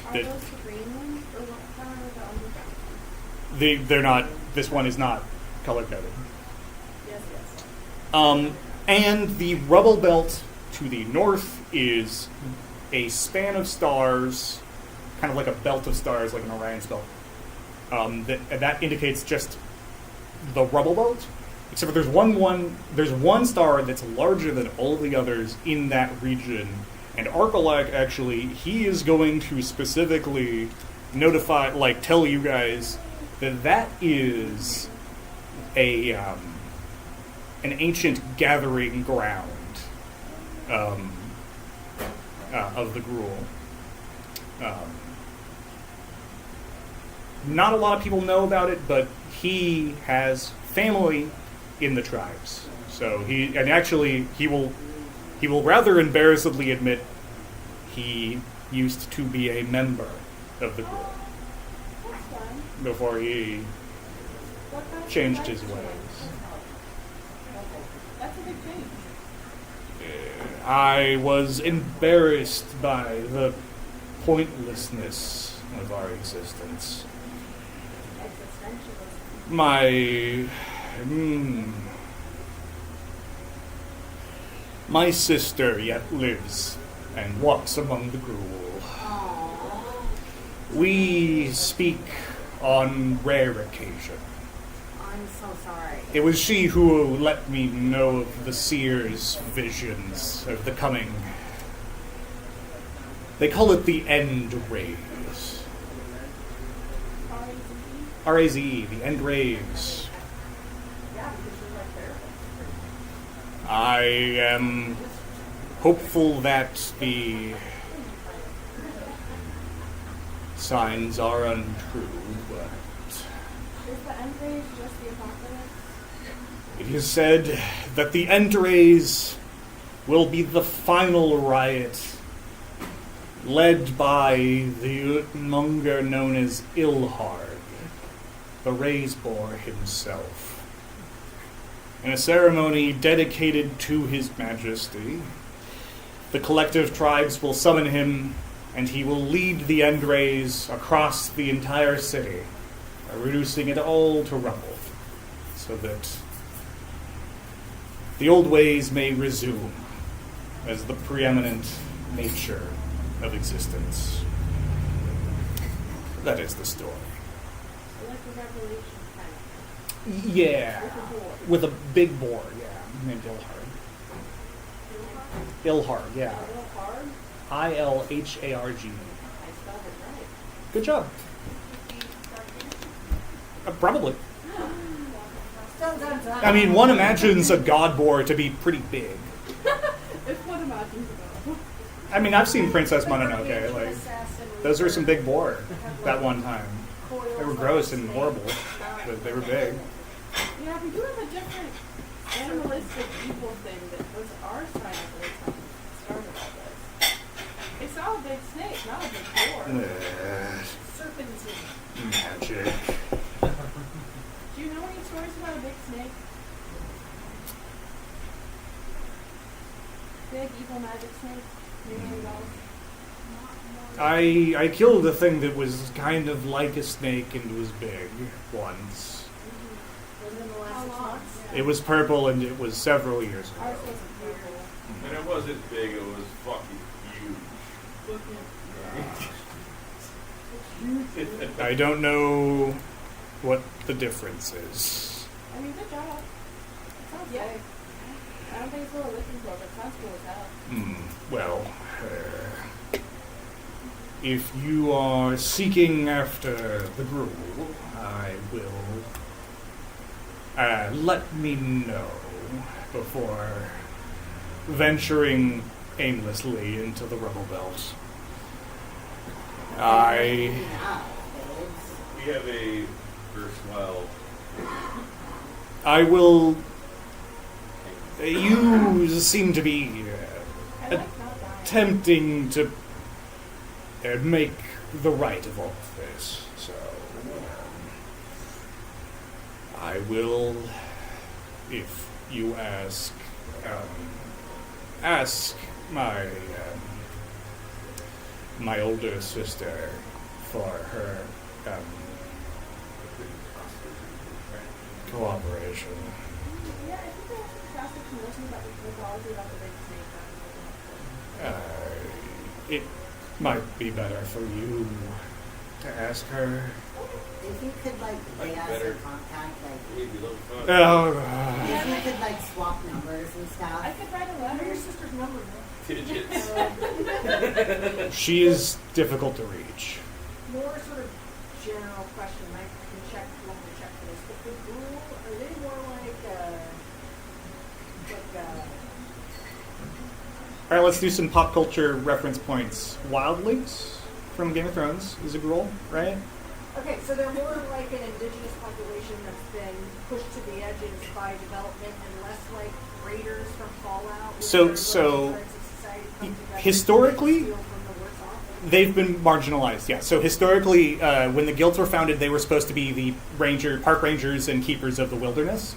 Are The- those the green ones, or what color are the underground ones? They're not. This one is not color coded. Yes, yes. And the rubble belt to the north is a span of stars, kind of like a belt of stars, like an Orion's belt. That indicates just the rubble belt, except for there's one star that's larger than all the others in that region. And Arcalite, actually, he is going to specifically notify, like, tell you guys that is an ancient gathering ground of the Gruul. Not a lot of people know about it, but he has family in the tribes. So he will rather embarrassedly admit he used to be a member of the Gruul That's fun. before he What kind of changed his life ways. change? That's a big change. I was embarrassed by the pointlessness of our existence. Existentialism. My sister yet lives and walks among the Gruul. We speak on rare occasion. I'm so sorry. It was she who let me know of the seer's visions of the coming. They call it the End Rays. R-A-Z-E, the End Rays. I am hopeful that the signs are untrue, but Is the end race just the apocalypse? it is said that the End Rays will be the final riot, led by the Utmonger known as Ilhard, the Raysbor himself. In a ceremony dedicated to his majesty, the collective tribes will summon him, and he will lead the End Rays across the entire city, reducing it all to rubble, so that the old ways may resume as the preeminent nature of existence. That is the story. Like the Revelation kind of. Yeah. With a boar. With a big boar, yeah. Named Ilhard. Ilhard, yeah. A little hard. Ilharg. I spelled it right. Good job. Probably. Dun, dun, dun. I mean, one imagines a god boar to be pretty big. If one imagines about. I mean, I've seen Princess Mononoke. Like, those were some big boar that one time. They were gross and horrible, but they were big. Yeah, we do have a different animalistic evil thing that was our sign at the time that started all this. They saw a big snake, not a big boar. Serpentine. Magic. Do you know any stories about a big snake? Big evil magic snake? Maybe I killed a thing that was kind of like a snake and was big once. Within the last 6 months? It was purple, and it was several years ago. Ours was purple. And it wasn't big, it was fucking huge. I don't know what the difference is. I mean, good job. It sounds Yeah. big. I don't think it's what we're looking for, but it sounds cool as hell. Well, if you are seeking after the gruel, I will let me know before venturing aimlessly into the rubble belt. Yeah, babes. We have a erstwhile I will. You seem to be I like not dying. attempting to make the right of all of this, so I will, if you ask my older sister for her cooperation. Yeah, I think they actually passed a promotion about the mythology about the big snake. It might be better for you to ask her. If you could like Like get us better. a contact, like We'd be looking fun. if you could like swap numbers and I stuff. could write a What are your letter. sister's number, man? Digits. She is difficult to reach. More sort of general question, I can check, you want me to check for this, but the gruel, are they more like All right, let's do some pop culture reference points. Wildlings from Game of Thrones is a gruel, right? okay, so they're more like an indigenous population that's been pushed to the edges by development and less like raiders from Fallout. where So- both so, parts of society come together historically, to steal from the worse off. They've been marginalized, yeah. So historically, when the guilds were founded, they were supposed to be the park rangers and keepers of the wilderness.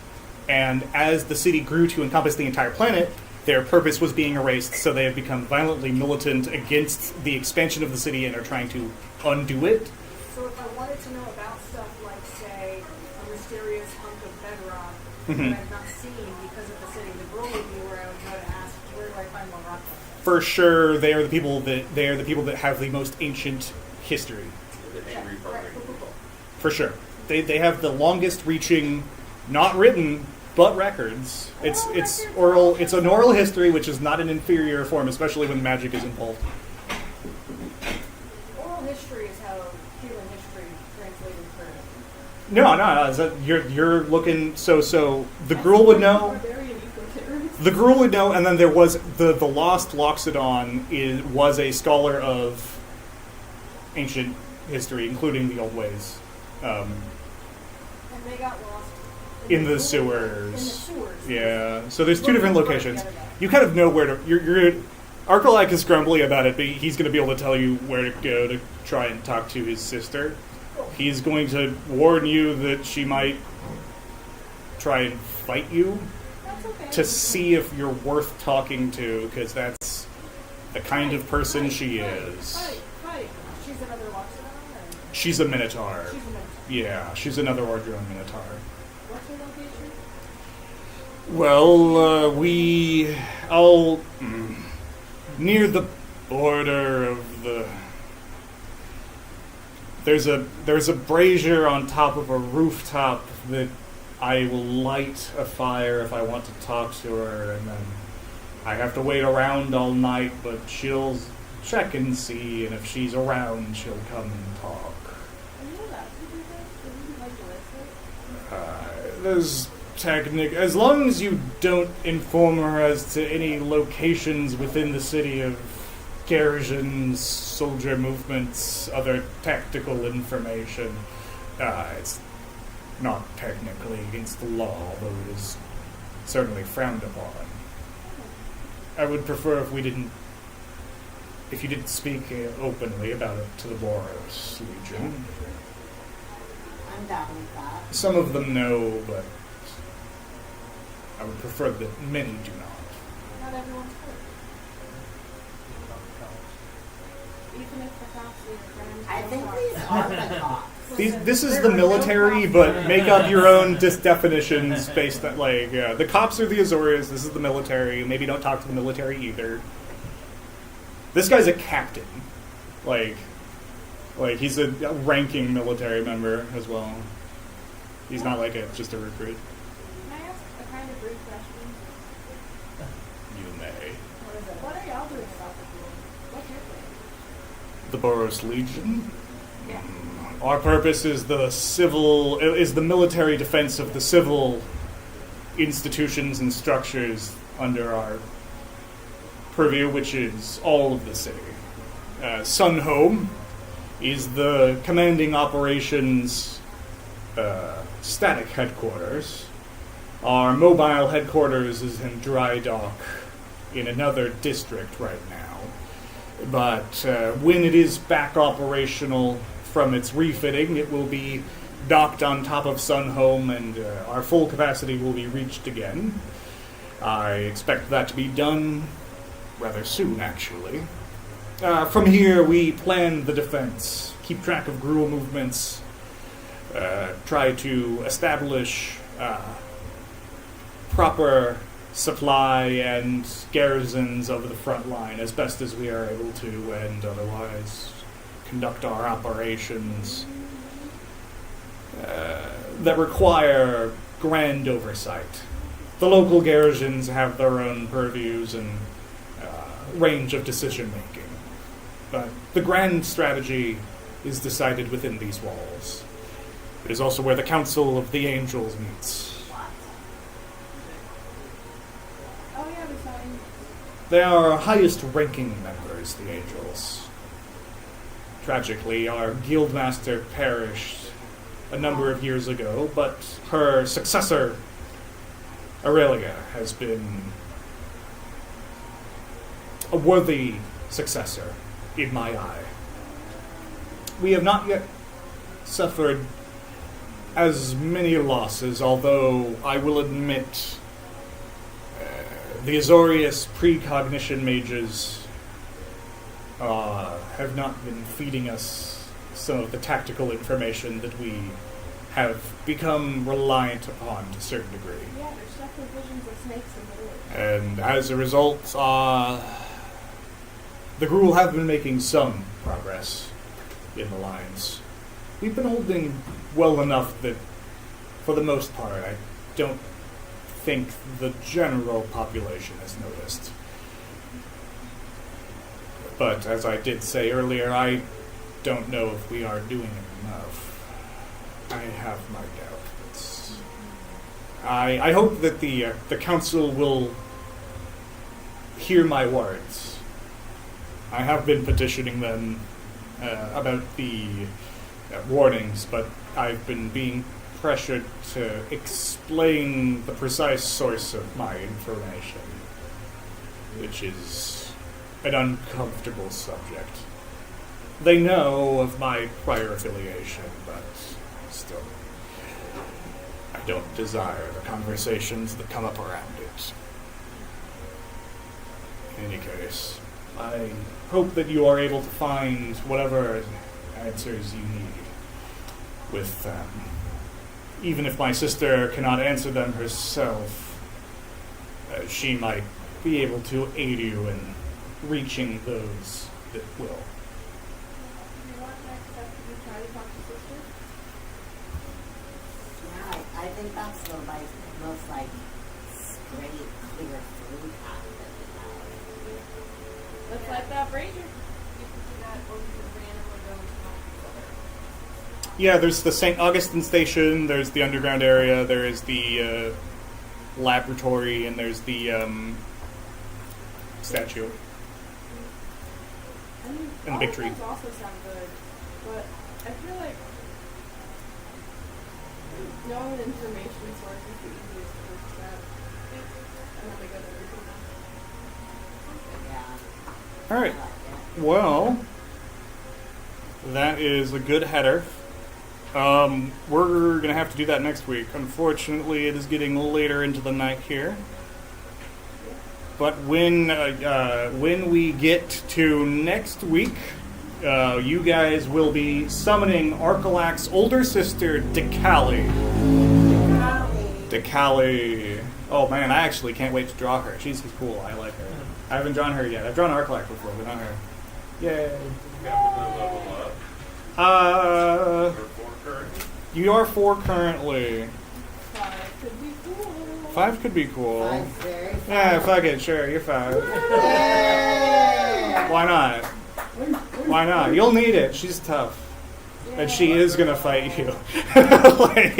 And as the city grew to encompass the entire planet, their purpose was being erased, so they have become violently militant against the expansion of the city and are trying to undo it. So if I wanted to know about stuff like, say, a mysterious hunk of bedrock Mhm. that I've not seen because of the city, the gruel would be where I would go to ask, where do I find more rock? For sure, they are the people that have the most ancient history. The angry Right, park cool, cool, cool. For sure, they have the longest reaching, not written, but records. It's oral. It's an oral history, which is not an inferior form, especially when magic is involved. Oral history is how human history translated for. No. So you're looking. So the gruel would know. Barbarian eco-terrorists. The gruel would know, and then there was the lost Loxodon was a scholar of ancient history, including the old ways. And they got lost In the gruel- sewers. In the sewers. Yeah. So there's two different Looking for it locations. the other day. You kind of know where to. You're Arcalak is grumbly about it, but he's going to be able to tell you where to go to try and talk to his sister. He's going to warn you that she might try and fight you That's okay. to see if you're worth talking to, because that's the kind of person she is. Fight. She's another Loxodon, or She's a Minotaur. she's a Minotaur. Yeah, she's another Ordron Minotaur. What's your location? Well, near the border of the. There's a brazier on top of a rooftop that I will light a fire if I want to talk to her, and then I have to wait around all night, but she'll check and see, and if she's around, she'll come and talk. I know that. Did you think like the list? There's as long as you don't inform her as to any locations within the city of garrisons, soldier movements, other tactical information, it's not technically against the law, although it is certainly frowned upon. I would prefer if you didn't speak openly about it to the Boros Legion. I'm down with that. Some of them know, but I would prefer that many do not. Not everyone's hurt. Even if the cops are your friends. I think don't these talk. are the cops. This is the military, but make up your own definitions based on, like, the cops are the Azorius, this is the military, maybe don't talk to the military either. This guy's a captain. Like he's a ranking military member as well. He's not like just a recruit. Can I ask a kind of rude question? You may. What are y'all doing about the field? What's your plan? The Boros Legion? Yeah. Our purpose is the military defense of the civil institutions and structures under our purview, which is all of the city. Sunhome is the commanding operations static headquarters. Our mobile headquarters is in Dry Dock in another district right now. But when it is back operational from its refitting, it will be docked on top of Sunhome and our full capacity will be reached again. I expect that to be done rather soon, actually. From here, we plan the defense, keep track of Gruul movements, try to establish proper supply and garrisons of the front line as best as we are able to, and otherwise conduct our operations that require grand oversight. The local garrisons have their own purviews and range of decision making, but the grand strategy is decided within these walls. It is also where the Council of the Angels meets. Oh yeah, we saw you. They are our highest ranking members, the Angels. Tragically, our guildmaster perished a number of years ago, but her successor, Aurelia, has been a worthy successor in my eye. We have not yet suffered as many losses, although I will admit the Azorius precognition mages have not been feeding us some of the tactical information that we have become reliant upon to a certain degree. Yeah, there's definitely visions of snakes in the woods. And as a result, the Gruul have been making some progress in the lines. We've been holding well enough that, for the most part, I don't think the general population has noticed. But as I did say earlier, I don't know if we are doing enough. I have my doubts. I hope that the council will hear my words. I have been petitioning them about the warnings, but I've been being pressured to explain the precise source of my information, which is an uncomfortable subject. They know of my prior affiliation, but still, I don't desire the conversations that come up around it. In any case, I hope that you are able to find whatever answers you need with them. Even if my sister cannot answer them herself, she might be able to aid you in reaching those that will. Do you want next step to be try to talk to sister? Yeah, I think that's the most like straight, clear through path that we have. Let's let that ranger. You could do that, or you could randomly go into multiple. Yeah, there's the St. Augustine station, there's the underground area, there is the laboratory, and there's the statue. I mean, And the all big of tree. those also sound good, but I feel like knowing the information source is the easiest first step. And then we go to everything else. Yeah. All right. I like it. Well, that is a good header. We're gonna have to do that next week. Unfortunately, it is getting later into the night here. But when we get to next week, You guys will be summoning Arkalak's older sister, Decali. Decali. Oh man, I actually can't wait to draw her. She's cool. I like her. I haven't drawn her yet. I've drawn Arkalak before, but not her. Yay. Level up. Uh, For 4 currently. you are 4 currently. 5 could be cool. 5 could be cool. Five very fun. Yeah, fuck it. Sure, you're 5. Yay! Why not? Why not? You'll need it. She's tough. And she is gonna fight you. Like,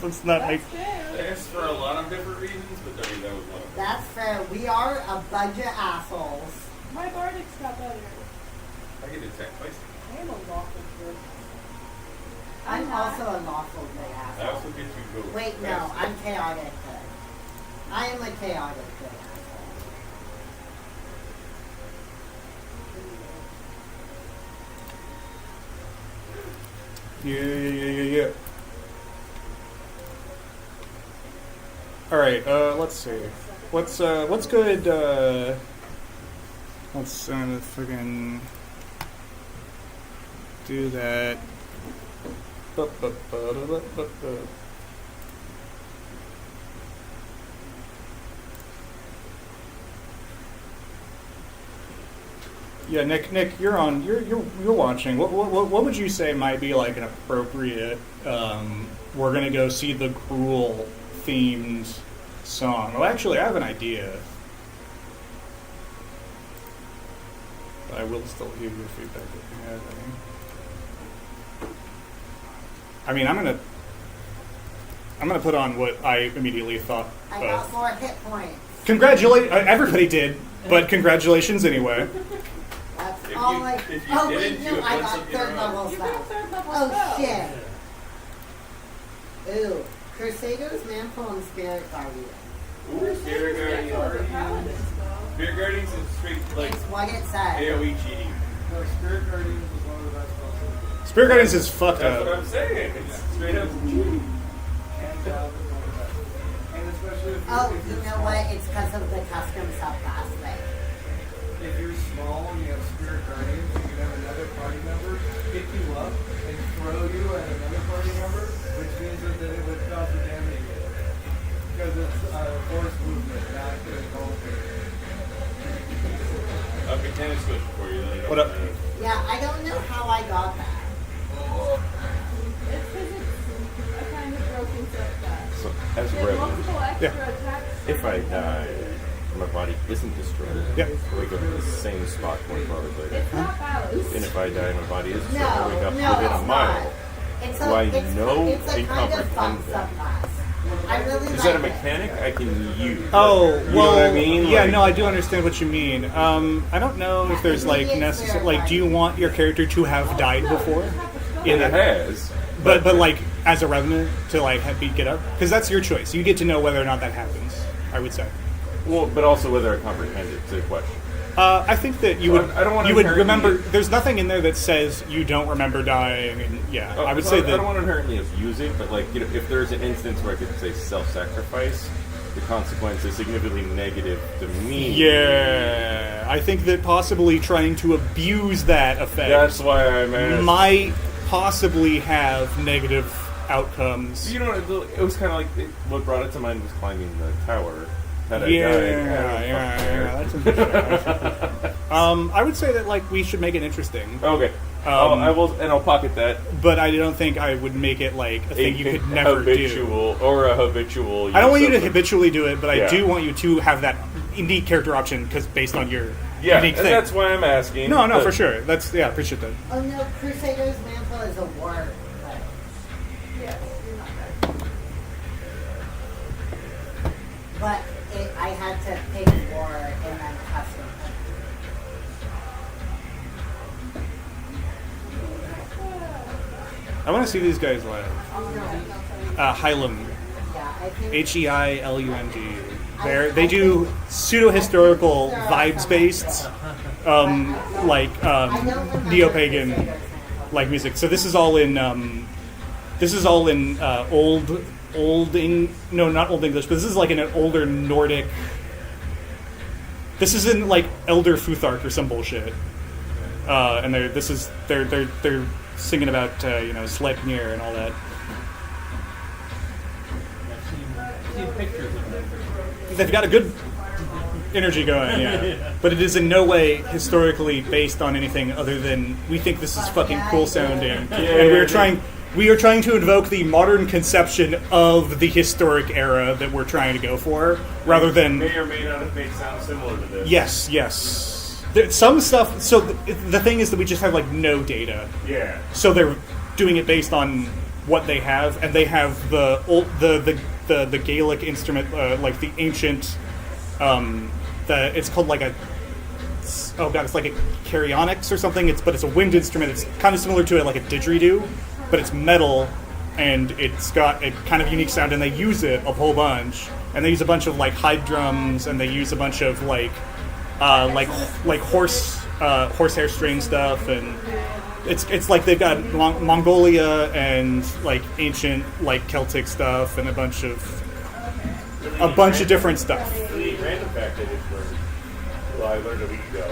let's not make. That's fair. Thanks for a lot of different reasons, but that was one of them. That's fair. We are a bunch of assholes. My Bardic's got better. I get attacked twice. I am a lawful good. I'm not. also a lawful good I asshole. also get you go. Wait, no, fast. I'm chaotic good. I am a chaotic good asshole. Yeah. All right. Let's see. What's good? Let's fucking do that. Yeah, Nick, you're on. You're watching. What would you say might be like an appropriate? We're gonna go see the Gruul themed song. Well, actually, I have an idea. But I will still hear your feedback if you have any. I mean, I'm gonna put on what I immediately thought I got of. more hit points. Congratulate! Everybody did, but congratulations anyway. That's If all you- I. if you Oh wait, didn't, you no, would I put got something third wrong. level You got a stuff. third level Oh spell. shit. Ooh, Crusaders, Mantle, and Spirit Guardian. Ooh, Spirit Guardian. Mantle is a paladin spell. Spirit Guardian's is straight like It's what it said. AoE cheating. No, Spirit Guardians is one of the best spells. Spirit Guardians is fucked That's what up. I'm saying. It's straight up cheating. Hands down, is one of the best. And especially if Oh, if you you're know small. what? It's because of the custom subclass thing. If you're small and you have Spirit Guardians, you can have another party member pick you up and throw you at another party member, which means that it would cause the damage. Because it's force movement, not engulfing. Okay, tennis switch for you. Then you What don't up? have- Yeah, I don't know how I got that. It's because it's a kind of broken subclass. So, as You have Revenant, multiple extra attacks. if I die, my body isn't destroyed. Yep. I wake up in the same spot 24 hours later. It's not balanced. And if I die, my body is destroyed. No, I wake up no, within a it's mile. not. It's Do I it's, know it's a and kind of fun comprehend that? subclass. I really Is like that a it. mechanic I can use? Oh, You know well, what I mean? yeah, Like- no, I do understand what you mean. I don't know if there's like necessary. Like, do you want your character to have died before? It that- has. but like as a revenant to like get up, because that's your choice. You get to know whether or not that happens. I would say. Well, but also whether I comprehend it to the question. I think that you would. I don't wanna you would inherently- remember. There's nothing in there that says you don't remember dying, and yeah, I would So say I that. don't want to inherently use it, but like, you know, if there's an instance where I could say self-sacrifice, the consequence is significantly negative to me. Yeah, I think that possibly trying to abuse that effect That's why I'm asking. might possibly have negative outcomes. You know, it was kind of like what brought it to mind was climbing the tower. Had I Yeah, died, that's interesting. I would say that like we should make it interesting, Okay. I will, and I'll pocket that. but I don't think I would make it like a thing you could never do. habitual or a habitual. I don't want you use to of- habitually do it, but I Yeah. do want you to have that unique character option because based on your Yeah, unique and thing. that's why I'm asking. No, but- for sure. That's I appreciate that. Oh no, Crusaders Mantle is a word. But Yes, you're not bad. but I had to pick war and then custom. I want to see these guys live. Hylam, Yeah, I think Heilung. They do pseudo historical vibes based, neo pagan like music. So this is all in not old English, but this is like in an older Nordic. This is in like Elder Futhark or some bullshit. and they're singing about Sleipnir and all that. I've seen pictures of them. They've got a good energy going, yeah. But it is in no way historically based on anything other than we think this is fucking cool sounding, and we are trying to invoke the modern conception of the historic era that we're trying to go for, rather than May or may not have made sound similar to this. yes. Some stuff. So the thing is that we just have like no data. Yeah. So they're doing it based on what they have, and they have the Gaelic instrument, like the ancient. It's called like it's like a Carionyx or something. But it's a wind instrument. It's kind of similar to it, like a didgeridoo, but it's metal, and it's got a kind of unique sound. And they use it a whole bunch, and they use a bunch of like hide drums, and they use a bunch of like horsehair string stuff, and it's like they've got Mongolia and like ancient like Celtic stuff, and a bunch of different stuff. Really random fact I just learned. Well, I learned a week ago.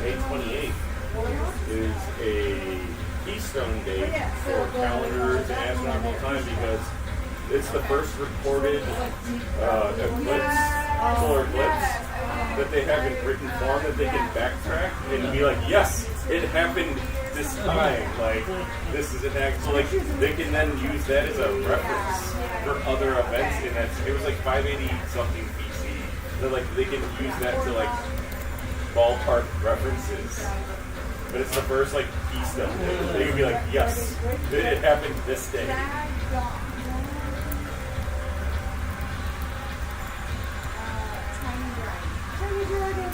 May 28th is a keystone date for calendars and astronomical time because it's the first recorded solar eclipse that they have in written form that they can backtrack and be like, yes, it happened this time. Like, this is an act. So, like, they can then use that as a reference for other events. And it was like 580 something BC. So, like, they can use that to like ballpark references. But it's the first like keystone. They can be like, yes, it happened this day. Tiny Jordan.